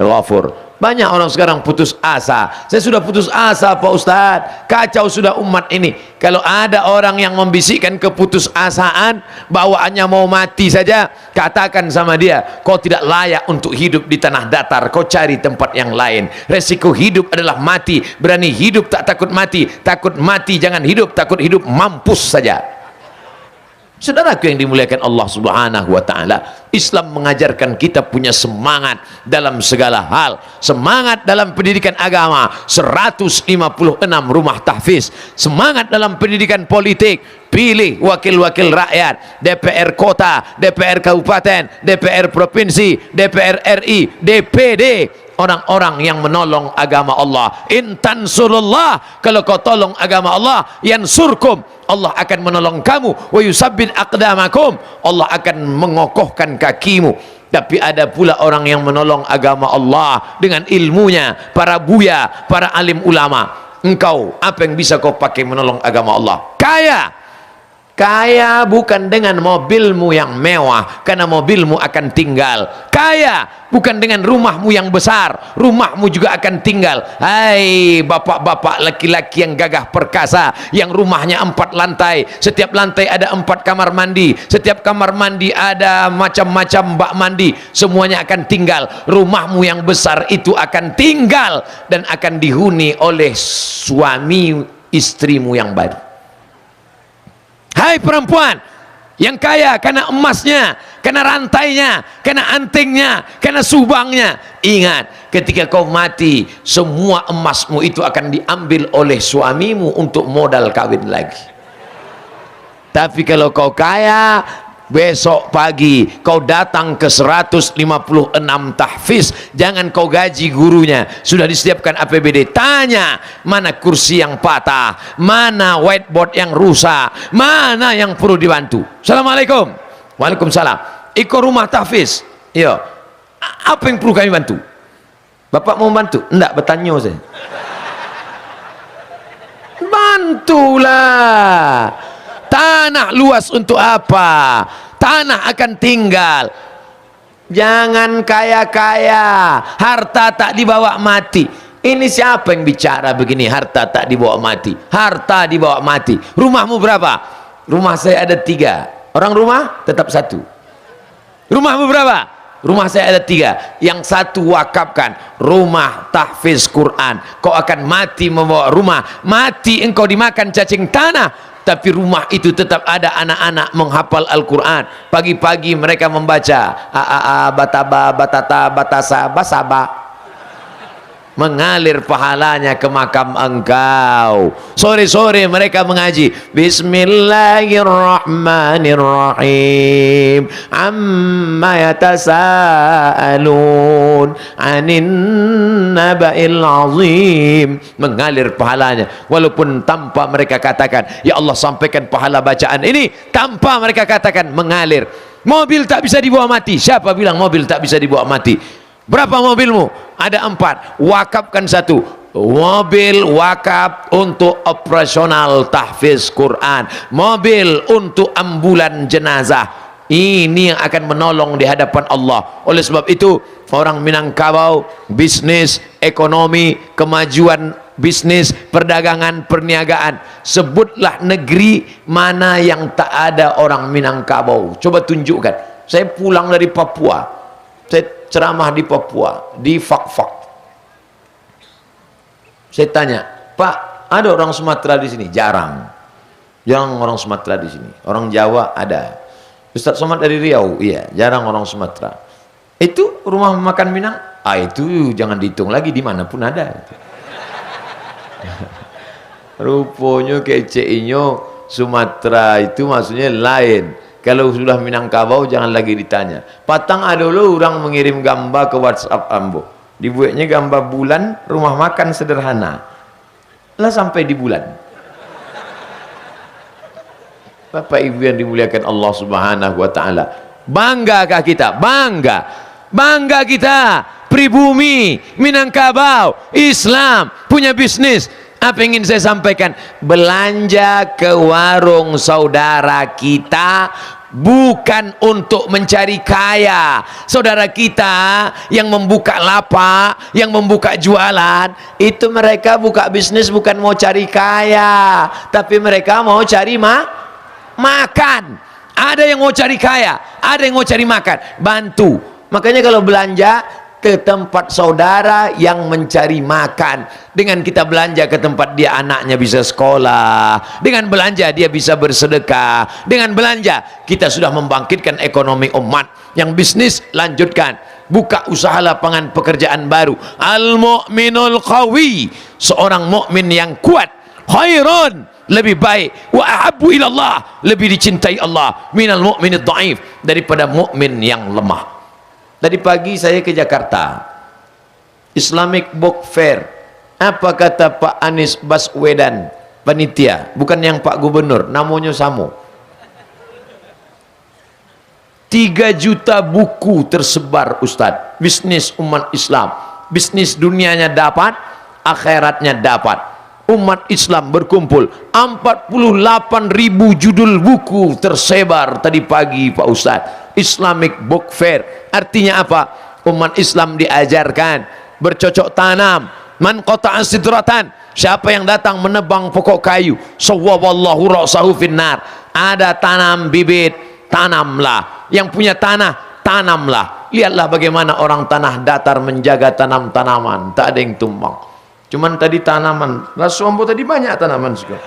ghafur. Banyak orang sekarang putus asa. Saya sudah putus asa Pak Ustadz, kacau sudah umat ini. Kalau ada orang yang membisikkan keputusasaan, bawaannya mau mati saja, katakan sama dia, kau tidak layak untuk hidup di tanah datar, kau cari tempat yang lain. Resiko hidup adalah mati. Berani hidup tak takut mati. Takut mati jangan hidup, takut hidup mampus saja. Saudaraku yang dimuliakan Allah Subhanahu wa taala, Islam mengajarkan kita punya semangat dalam segala hal. Semangat dalam pendidikan agama, 156 rumah tahfiz. Semangat dalam pendidikan politik, pilih wakil-wakil rakyat, DPR kota, DPR kabupaten, DPR provinsi, DPR RI, DPD. Orang-orang yang menolong agama Allah. In tansurullah, kalau kau tolong agama Allah, yansurkum, Allah akan menolong kamu. Wa yusabbit aqdamakum, Allah akan mengokohkan kakimu. Tapi ada pula orang yang menolong agama Allah dengan ilmunya, para buya, para alim ulama. Engkau, apa yang bisa kau pakai menolong agama Allah? Kaya bukan dengan mobilmu yang mewah, karena mobilmu akan tinggal. Kaya bukan dengan rumahmu yang besar, rumahmu juga akan tinggal. Hai bapak-bapak laki-laki yang gagah perkasa, yang rumahnya 4 lantai, setiap lantai ada 4 kamar mandi, setiap kamar mandi ada macam-macam bak mandi, semuanya akan tinggal. Rumahmu yang besar itu akan tinggal dan akan dihuni oleh suami istrimu yang baru. Hai perempuan yang kaya karena emasnya, kena rantainya, kena antingnya, kena subangnya. Ingat, ketika kau mati, semua emasmu itu akan diambil oleh suamimu untuk modal kawin lagi. Tapi kalau kau kaya, besok pagi kau datang ke 156 tahfiz, jangan kau gaji gurunya, sudah disediakan APBD, tanya mana kursi yang patah, mana whiteboard yang rusak, mana yang perlu dibantu. Assalamualaikum. Waalaikumsalam. Ikut rumah tahfiz. Iya. Apa yang perlu kami bantu? Bapak mau bantu? Enggak, bertanya saya. Bantulah. Tanah luas untuk apa? Tanah akan tinggal. Jangan kaya-kaya, harta tak dibawa mati. Ini siapa yang bicara begini? Harta tak dibawa mati. Harta dibawa mati. Rumahmu berapa? Rumah saya ada 3. Orang rumah tetap 1. Rumahmu berapa? Rumah saya ada 3. Yang 1 wakafkan, rumah tahfiz Quran. Kau akan mati membawa rumah. Mati engkau dimakan cacing tanah, tapi rumah itu tetap ada anak-anak menghafal Al-Quran. Pagi-pagi mereka membaca bataba, batata, batasa, basaba. Mengalir pahalanya ke makam engkau. Sore-sore mereka mengaji Bismillahirrahmanirrahim, amma yatasaalun anin naba'il azim. Mengalir pahalanya, walaupun tanpa mereka katakan ya Allah sampaikan pahala bacaan ini, tanpa mereka katakan mengalir. Mobil tak bisa dibawa mati. Siapa bilang mobil tak bisa dibawa mati? Berapa mobilmu? Ada 4. Wakafkan 1. Mobil wakaf untuk operasional tahfiz Quran. Mobil untuk ambulan jenazah. Ini yang akan menolong di hadapan Allah. Oleh sebab itu, orang Minangkabau, bisnis, ekonomi, kemajuan bisnis, perdagangan, perniagaan. Sebutlah negeri mana yang tak ada orang Minangkabau. Coba tunjukkan. Saya pulang dari Papua. Saya ceramah di Papua, di Fak-Fak. Saya tanya, Pak, ada orang Sumatera di sini? Jarang. Jarang orang Sumatera di sini. Orang Jawa ada. Ustaz Somad dari Riau? Iya, jarang orang Sumatera. Itu rumah makan Minang? Ah, itu jangan dihitung lagi, dimanapun ada. Rupanya keceinyo Sumatera itu maksudnya lain. Kalau sudah Minangkabau jangan lagi ditanya. Patang ada dulu orang mengirim gambar ke WhatsApp ambo. Dibuatnya gambar bulan, rumah makan sederhana. Lah sampai di bulan. Bapak Ibu yang dimuliakan Allah Subhanahu wa taala. Banggakah kita? Bangga. Bangga kita. Pribumi, Minangkabau, Islam, punya bisnis. Apa yang ingin saya sampaikan? Belanja ke warung saudara kita bukan untuk mencari kaya. Saudara kita yang membuka lapak, yang membuka jualan, itu mereka buka bisnis bukan mau cari kaya, tapi mereka mau cari makan. Ada yang mau cari kaya, ada yang mau cari makan. Bantu. Makanya kalau belanja ke tempat saudara yang mencari makan, dengan kita belanja ke tempat dia anaknya bisa sekolah, dengan belanja dia bisa bersedekah, dengan belanja kita sudah membangkitkan ekonomi umat. Yang bisnis lanjutkan, buka usaha lapangan pekerjaan baru. Al-mu'minul qawi, seorang mukmin yang kuat, khairun, lebih baik, wa ahabbu ilallah, lebih dicintai Allah, minal mu'minid dhaif, daripada mukmin yang lemah. Tadi pagi saya ke Jakarta, Islamic Book Fair. Apa kata Pak Anies Baswedan, panitia, bukan yang Pak Gubernur, namanya sama. 3 juta buku tersebar, Ustadz. Bisnis umat Islam, bisnis dunianya dapat, akhiratnya dapat. Umat Islam berkumpul, 48.000 judul buku tersebar tadi pagi Pak Ustadz. Islamic Book Fair. Artinya apa? Umat Islam diajarkan bercocok tanam. Man qata'a sidratan, siapa yang datang menebang pokok kayu, sawwallahu ra'sahu finnar. Ada tanam bibit, tanamlah. Yang punya tanah, tanamlah. Lihatlah bagaimana orang tanah datar menjaga tanam-tanaman, tak ada yang tumbang. Cuman tadi tanaman, Rasulullah tadi banyak tanaman juga.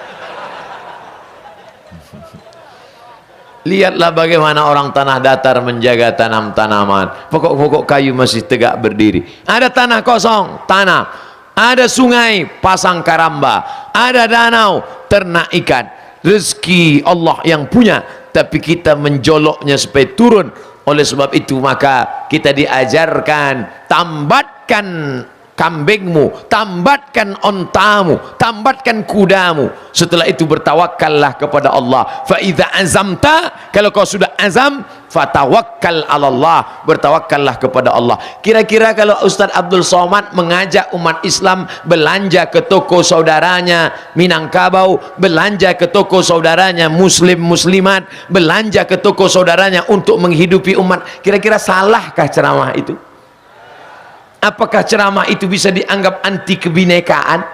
Lihatlah bagaimana orang tanah datar menjaga tanam-tanaman. Pokok-pokok kayu masih tegak berdiri. Ada tanah kosong, tanam. Ada sungai, pasang karamba. Ada danau, ternak ikan. Rezeki Allah yang punya, tapi kita menjoloknya supaya turun. Oleh sebab itu maka kita diajarkan, tambatkan kambingmu, tambatkan ontamu, tambatkan kudamu. Setelah itu bertawakkallah kepada Allah. Fa idza azamta, kalau kau sudah azam, fatawakkal 'ala Allah, bertawakkallah kepada Allah. Kira-kira kalau Ustaz Abdul Somad mengajak umat Islam belanja ke toko saudaranya Minangkabau, belanja ke toko saudaranya muslim muslimat, belanja ke toko saudaranya untuk menghidupi umat, kira-kira salahkah ceramah itu? Apakah ceramah itu bisa dianggap anti kebinekaan?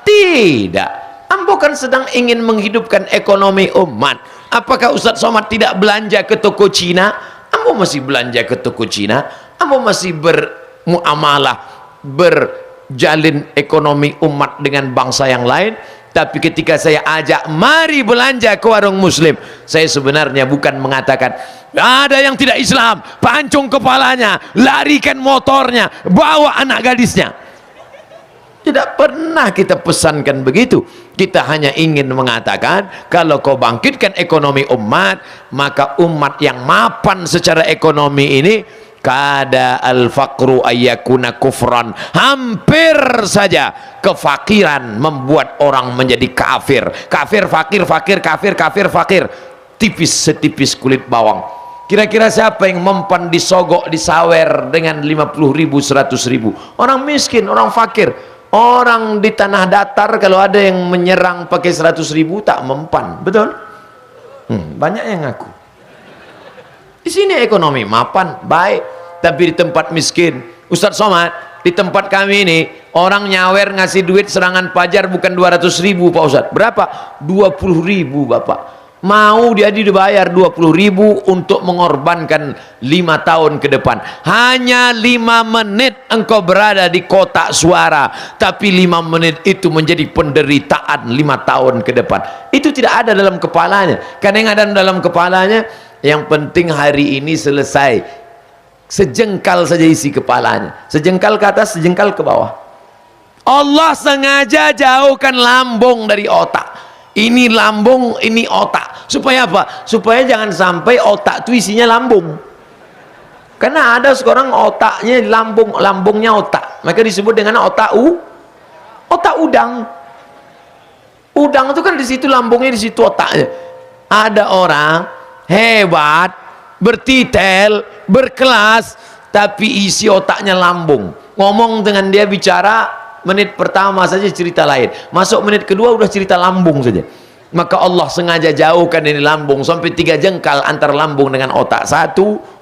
Tidak. Ambo kan sedang ingin menghidupkan ekonomi umat. Apakah Ustaz Somad tidak belanja ke toko Cina? Ambo masih belanja ke toko Cina. Ambo masih bermuamalah, berjalin ekonomi umat dengan bangsa yang lain. Tapi ketika saya ajak mari belanja ke warung muslim, saya sebenarnya bukan mengatakan ada yang tidak Islam, pancung kepalanya, larikan motornya, bawa anak gadisnya. Tidak pernah kita pesankan begitu. Kita hanya ingin mengatakan, kalau kau bangkitkan ekonomi umat, maka umat yang mapan secara ekonomi ini, kada al-faqru ayyakuna kufran, hampir saja kefakiran membuat orang menjadi kafir. Kafir, fakir, fakir, kafir, kafir, fakir, tipis setipis kulit bawang. Kira-kira siapa yang mempan disogok, disawer dengan 50.000, 100.000? Orang miskin, orang fakir. Orang di tanah datar kalau ada yang menyerang pakai 100.000 tak mempan, betul? Banyak yang ngaku. Di sini ekonomi mapan, baik. Tapi di tempat miskin, Ustaz Somad, di tempat kami ini orang nyawer ngasih duit serangan pajar bukan 200.000 Pak Ustaz. Berapa? 20.000 Bapak. Mau dia dibayar 20.000 untuk mengorbankan 5 tahun ke depan. Hanya 5 menit engkau berada di kotak suara, tapi 5 menit itu menjadi penderitaan 5 tahun ke depan. Itu tidak ada dalam kepalanya. Karena yang ada dalam kepalanya, yang penting hari ini selesai. Sejengkal saja isi kepalanya, sejengkal ke atas, sejengkal ke bawah. Allah sengaja jauhkan lambung dari otak. Ini lambung, ini otak. Supaya apa? Supaya jangan sampai otak itu isinya lambung. Karena ada sekarang otaknya lambung, lambungnya otak. Maka disebut dengan otak udang. Udang itu kan di situ lambungnya, di situ otaknya. Ada orang hebat, bertitel, berkelas, tapi isi otaknya lambung. Ngomong dengan dia bicara, menit pertama saja cerita lain, masuk menit kedua udah cerita lambung saja. Maka Allah sengaja jauhkan ini lambung sampai 3 jengkal antar lambung dengan otak. 1,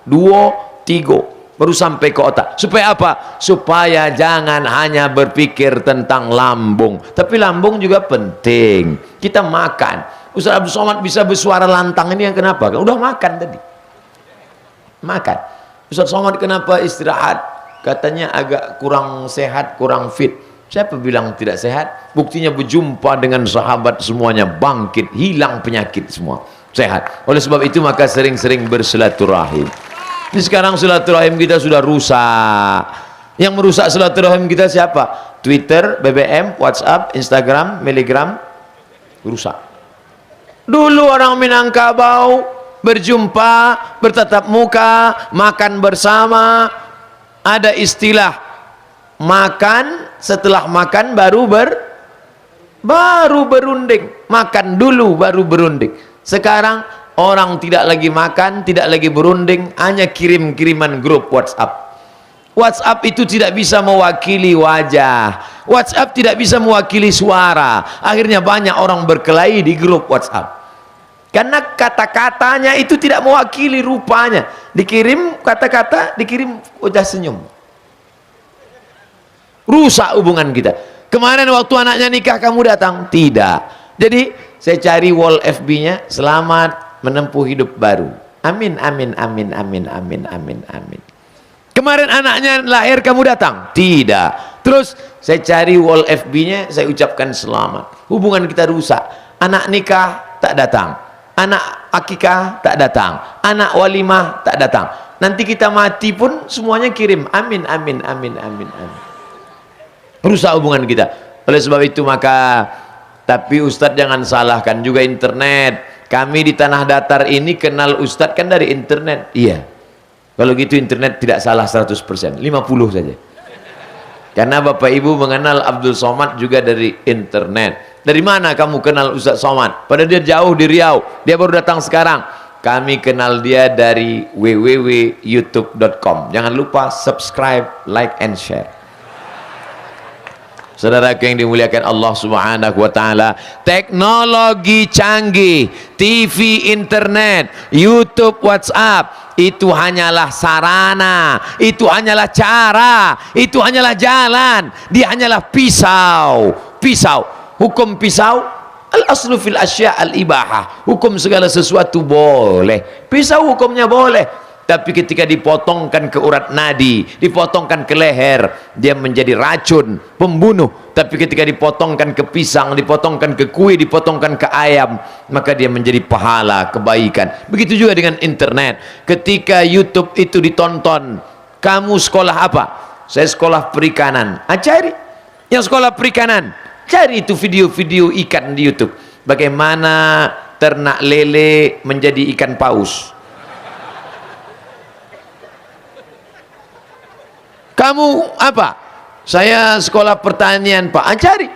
2, 3 baru sampai ke otak. Supaya apa? Supaya jangan hanya berpikir tentang lambung, tapi lambung juga penting. Kita makan. Ustaz Abdul Somad bisa bersuara lantang ini yang kenapa? Udah makan tadi. Makan. Ustaz Somad kenapa istirahat? Katanya agak kurang sehat, kurang fit. Siapa bilang tidak sehat? Buktinya berjumpa dengan sahabat semuanya bangkit, hilang penyakit semua, sehat. Oleh sebab itu maka sering-sering bersilaturahim. Ini sekarang silaturahim kita sudah rusak. Yang merusak silaturahim kita siapa? Twitter, BBM, WhatsApp, Instagram, Telegram, rusak. Dulu orang Minangkabau berjumpa, bertatap muka, makan bersama. Ada istilah makan, setelah makan baru berunding. Makan dulu baru berunding. Sekarang orang tidak lagi makan, tidak lagi berunding, hanya kirim-kiriman grup WhatsApp. WhatsApp itu tidak bisa mewakili wajah. WhatsApp tidak bisa mewakili suara. Akhirnya banyak orang berkelahi di grup WhatsApp. Karena kata-katanya itu tidak mewakili rupanya. Dikirim kata-kata, dikirim wajah senyum. Rusak hubungan kita. Kemarin waktu anaknya nikah kamu datang? Tidak. Jadi saya cari wall FB-nya, selamat menempuh hidup baru. Amin, amin, amin, amin, amin, amin, amin. Kemarin anaknya lahir kamu datang? Tidak. Terus saya cari wall FB-nya, saya ucapkan selamat. Hubungan kita rusak. Anak nikah tak datang. Anak akikah tak datang, anak walimah tak datang. Nanti kita mati pun semuanya kirim amin amin amin amin amin. Rusak hubungan kita. Oleh sebab itu maka, tapi Ustadz jangan salahkan juga internet. Kami di tanah datar ini kenal Ustadz kan dari internet. Iya. Kalau gitu internet tidak salah 100%, 50 saja. Karena Bapak Ibu mengenal Abdul Somad juga dari internet. Dari mana kamu kenal Ustaz Somad? Padahal dia jauh di Riau, dia baru datang sekarang. Kami kenal dia dari www.youtube.com. Jangan lupa subscribe, like and share. Saudara yang dimuliakan Allah Subhanahu wa taala, teknologi canggih, TV, internet, YouTube, WhatsApp, itu hanyalah sarana, itu hanyalah cara, itu hanyalah jalan, dia hanyalah pisau. Hukum pisau, al-aslu fil asya' al-ibahah. Hukum segala sesuatu boleh. Pisau hukumnya boleh. Tapi ketika dipotongkan ke urat nadi, dipotongkan ke leher, dia menjadi racun, pembunuh. Tapi ketika dipotongkan ke pisang, dipotongkan ke kue, dipotongkan ke ayam, maka dia menjadi pahala, kebaikan. Begitu juga dengan internet. Ketika YouTube itu ditonton, kamu sekolah apa? Saya sekolah perikanan. Cari yang sekolah perikanan, cari itu video-video ikan di YouTube. Bagaimana ternak lele menjadi ikan paus. Kamu apa? Saya sekolah pertanian, Pak. Cari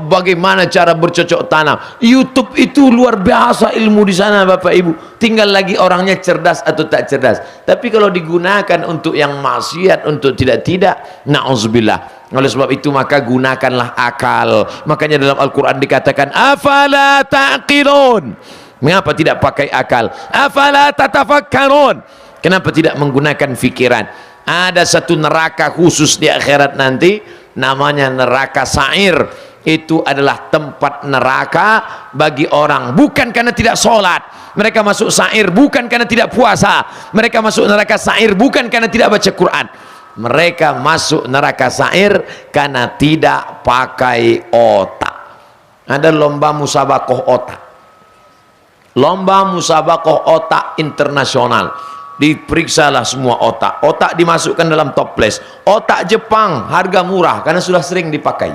bagaimana cara bercocok tanam. YouTube itu luar biasa ilmu di sana, Bapak Ibu. Tinggal lagi orangnya cerdas atau tak cerdas. Tapi kalau digunakan untuk yang maksiat, untuk tidak, na'udzubillah. Oleh sebab itu maka gunakanlah akal. Makanya dalam Al-Quran dikatakan, afala ta'qilun. Mengapa tidak pakai akal? Afala tatafakkarun. Kenapa tidak menggunakan fikiran? Ada satu neraka khusus di akhirat nanti, namanya neraka sa'ir. Itu adalah tempat neraka bagi orang bukan karena tidak sholat. Mereka masuk sa'ir bukan karena tidak puasa. Mereka masuk neraka sa'ir bukan karena tidak baca Quran. Mereka masuk neraka sa'ir karena tidak pakai otak. Ada lomba musabakoh otak, lomba musabakoh otak internasional. Diperiksalah semua otak. Otak dimasukkan dalam toples. Otak Jepang harga murah karena sudah sering dipakai.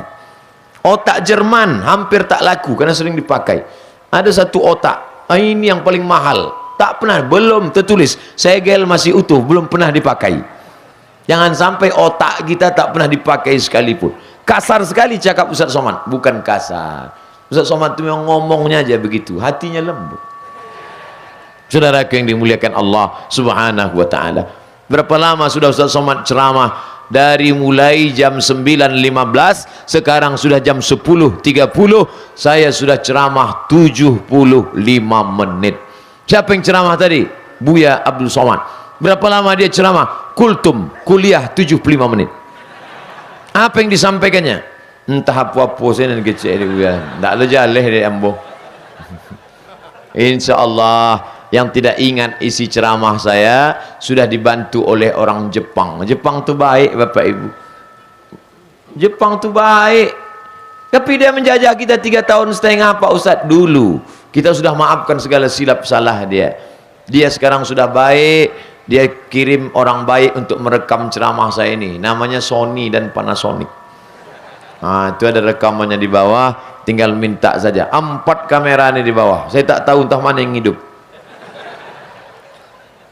Otak Jerman hampir tak laku karena sering dipakai. Ada satu otak, ini yang paling mahal, tak pernah, belum tertulis segel masih utuh, belum pernah dipakai. Jangan sampai otak kita tak pernah dipakai sekalipun. Kasar sekali cakap Ustaz Somad. Bukan kasar, Ustaz Somad itu yang ngomongnya aja begitu, hatinya lembut. Saudara yang dimuliakan Allah Subhanahu wa taala, berapa lama sudah Ustaz Somad ceramah? Dari mulai jam 9.15, sekarang sudah jam 10.30, saya sudah ceramah 75 menit. Siapa yang ceramah tadi? Buya Abdul Somad. Berapa lama dia ceramah? Kultum, kuliah 75 menit. Apa yang disampaikannya? Entah apa-apa saya dan kecil dia. Tak lejaleh dia ambo. Insyaallah yang tidak ingat isi ceramah saya sudah dibantu oleh orang Jepang. Jepang tu baik Bapak Ibu. Jepang tu baik. Tapi dia menjajah kita 3 tahun setengah Pak Ustaz dulu. Kita sudah maafkan segala silap salah dia. Dia sekarang sudah baik. Dia kirim orang baik untuk merekam ceramah saya ini. Namanya Sony dan Panasonic. Itu ada rekamannya di bawah. Tinggal minta saja. 4 kamera ini di bawah. Saya tak tahu entah mana yang hidup.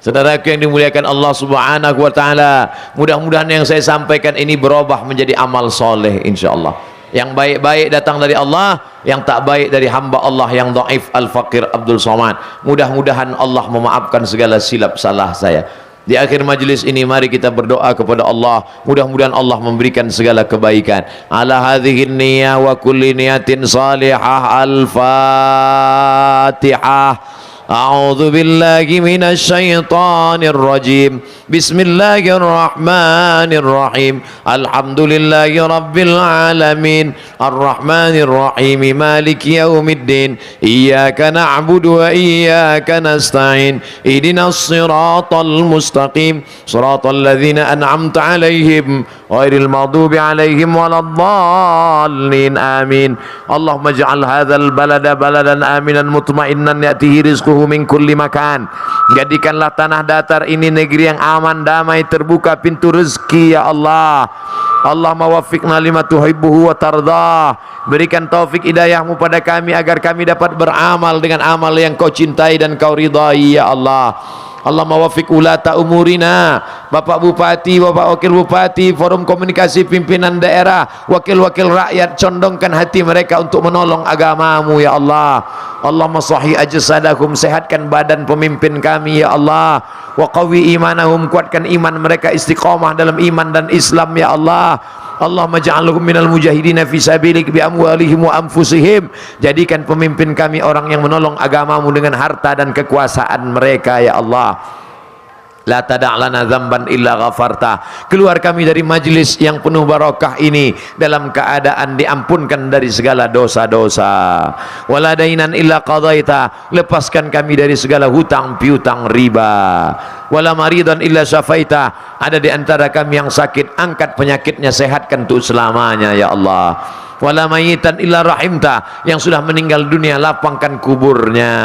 Saudaraku yang dimuliakan Allah Subhanahu wa taala, mudah-mudahan yang saya sampaikan ini berubah menjadi amal soleh insyaallah. Yang baik-baik datang dari Allah, yang tak baik dari hamba Allah yang dhaif al-faqir Abdul Somad. Mudah-mudahan Allah memaafkan segala silap salah saya. Di akhir majlis ini mari kita berdoa kepada Allah, mudah-mudahan Allah memberikan segala kebaikan. Ala hadhihi niyyah wa kulli niyatin salihah. Al-Fatihah. أعوذ بالله من الشيطان الرجيم بسم الله الرحمن الرحيم الحمد لله رب العالمين الرحمن الرحيم مالك يوم الدين إياك نعبد وإياك نستعين اهدنا الصراط المستقيم صراط الذين أنعمت عليهم ghairil maghdubi alaihim waladdallin amin. Allahumma ij'al hadzal balada baladan aminan mutmainnan ya'tihi rizquhu min kulli makan. Jadikanlah tanah datar ini negeri yang aman, damai, terbuka pintu rezeki ya Allah. Allahumma waffiqna lima tuhibbuhu wa tardah. Berikan taufik hidayahmu pada kami agar kami dapat beramal dengan amal yang kau cintai dan kau ridai ya Allah. Allahumma waffiq ulata umurina, Bapak Bupati, Bapak Wakil Bupati, Forum Komunikasi Pimpinan Daerah, wakil-wakil rakyat, condongkan hati mereka untuk menolong agamamu ya Allah. Allahumma sahih ajsadahum, sehatkan badan pemimpin kami ya Allah. Wa qawi imanahum, kuatkan iman mereka, istiqamah dalam iman dan Islam ya Allah. Allahumma ja'alhum minal mujahidina fi sabilik bi amwalihim wa anfusihim. Jadikan pemimpin kami orang yang menolong agamamu dengan harta dan kekuasaan mereka ya Allah. La tada' lana dzamban illa ghafarta. Keluar kami dari majlis yang penuh barakah ini dalam keadaan diampunkan dari segala dosa-dosa. Wala dainan illa qadaita. Lepaskan kami dari segala hutang piutang riba. Wala maridan illa syafaita. Ada di antara kami yang sakit, angkat penyakitnya, sehatkan untuk selamanya ya Allah. Wala mayitan illa rahimta. Yang sudah meninggal dunia, lapangkan kuburnya.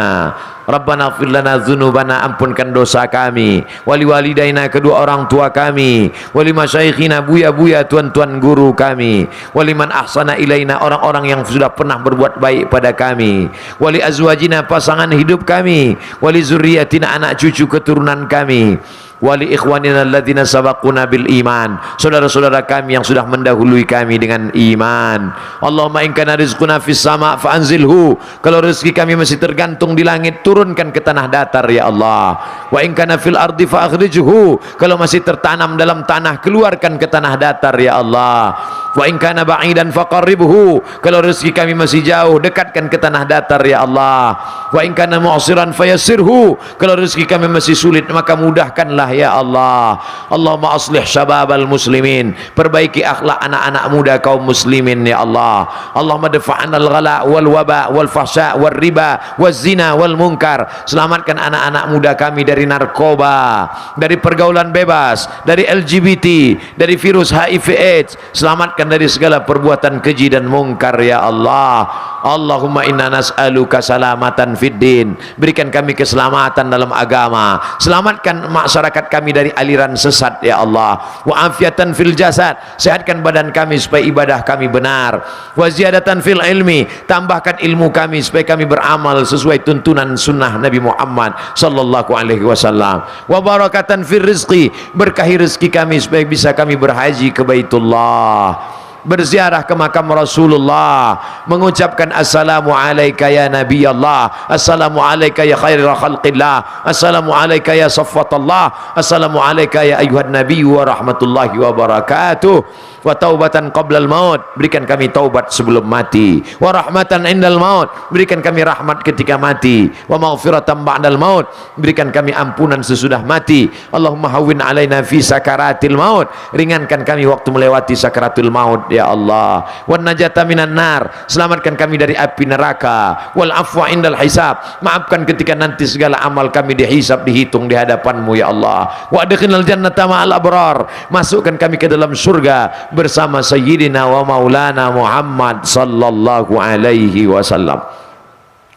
Rabbana ighfir lana dzunubana, ampunkan dosa kami, wali walidaina, kedua orang tua kami, wali masyaikhina, buya-buya, tuan-tuan guru kami, wali man ahsana ilaina, orang-orang yang sudah pernah berbuat baik pada kami, wali azwajina, pasangan hidup kami, wali zurriyatina, anak cucu keturunan kami, wali ikhwanina alladzina sabaquna bil iman, saudara-saudara kami yang sudah mendahului kami dengan iman. Allahumma in kana rizquna fis sama' fa anzilhu. Kalau rezeki kami masih tergantung di langit, turunkan ke tanah datar ya Allah. Wa in kana fil ardi fa akhrijhu. Kalau masih tertanam dalam tanah, keluarkan ke tanah datar ya Allah. Wa in kana ba'idan faqarribhu. Kalau rezeki kami masih jauh, dekatkan ke tanah datar ya Allah. Wa in kana mu'siran fayassirhu. Kalau rezeki kami masih sulit, maka mudahkanlah ya Allah. Allahumma aslih syababal muslimin, perbaiki akhlak anak-anak muda kaum muslimin ya Allah. Allahumma dafa'anal ghala wal waba wal fahsya wal riba waz zina wal munkar. Selamatkan anak-anak muda kami dari narkoba, dari pergaulan bebas, dari LGBT, dari virus HIV AIDS. Selamatkan dari segala perbuatan keji dan mungkar ya Allah. Allahumma inna nas'aluka salamatan fid din. Berikan kami keselamatan dalam agama. Selamatkan masyarakat kami dari aliran sesat ya Allah. Wa afiatan fil jasad. Sehatkan badan kami supaya ibadah kami benar. Wa ziyadatan fil ilmi. Tambahkan ilmu kami supaya kami beramal sesuai tuntunan sunnah Nabi Muhammad sallallahu alaihi wasallam. Wa barakatan fil rizqi. Berkahi rezeki kami supaya bisa kami berhaji ke Baitullah, berziarah ke makam Rasulullah, mengucapkan assalamu alayka ya Nabi Allah, assalamu alayka ya khairul khalqillah, assalamu alayka ya safwatallah, assalamu alayka ya ayuhan nabi wa rahmatullahi wa barakatuh. Wa taubatan qablal maut, berikan kami taubat sebelum mati. Wa rahmatan indal maut, berikan kami rahmat ketika mati. Wa maghfiratan ba'dal maut, berikan kami ampunan sesudah mati. Allahumma hawwin alaina fi sakaratil maut, ringankan kami waktu melewati sakaratul maut ya Allah. Wan najata minan nar, selamatkan kami dari api neraka. Wal afwa indal hisab, maafkan ketika nanti segala amal kami dihisab, dihitung di hadapanmu ya Allah. Wa adkhilnal jannata ma'al abrar, masukkan kami ke dalam surga bersama Sayyidina wa Maulana Muhammad sallallahu alaihi wasallam.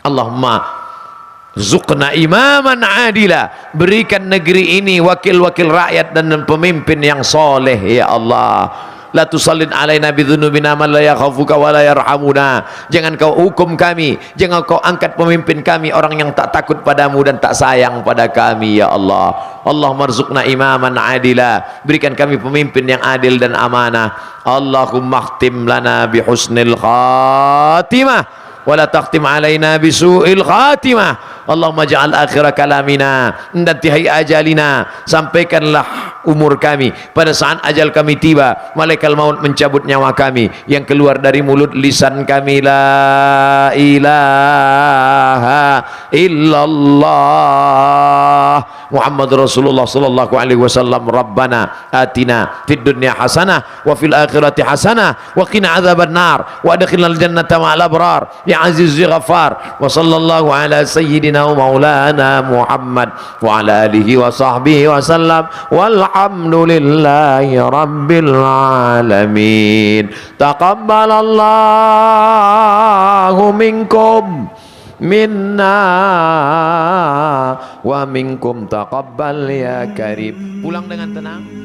Allahumma zuqna imaman adila, berikan negeri ini wakil-wakil rakyat dan pemimpin yang soleh ya Allah. La tusallin alaina bidzunubina man la yakhafuka wa la yarhamuna. Jangan kau hukum kami, jangan kau angkat pemimpin kami orang yang tak takut padamu dan tak sayang pada kami ya Allah. Allahumma rzuqna imaman adila, berikan kami pemimpin yang adil dan amanah. Allahumma khtim lana bi husnil khatimah wa la takhtim alaina bi su'il khatimah. Allahumma ja'al akhir kalamina intihai ajalina, sampaikanlah umur kami pada saat ajal kami tiba, malaikat maut mencabut nyawa kami, yang keluar dari mulut lisan kami la ilaha illallah Muhammad Rasulullah sallallahu alaihi wasallam. Rabbana atina fid dunya hasanah wa fil akhirati hasanah wa qina adzaban nar wa adkhilnal jannata ma'al abrar ya aziz ya ghafar. Wa sallallahu ala sayyidina wa maulana Muhammad wa ala alihi wa sahbihi wa sallam walhamdulillahi rabbil alamin. Taqabbalallahu minkum minna wa minkum taqabbal ya karim. Pulang dengan tenang.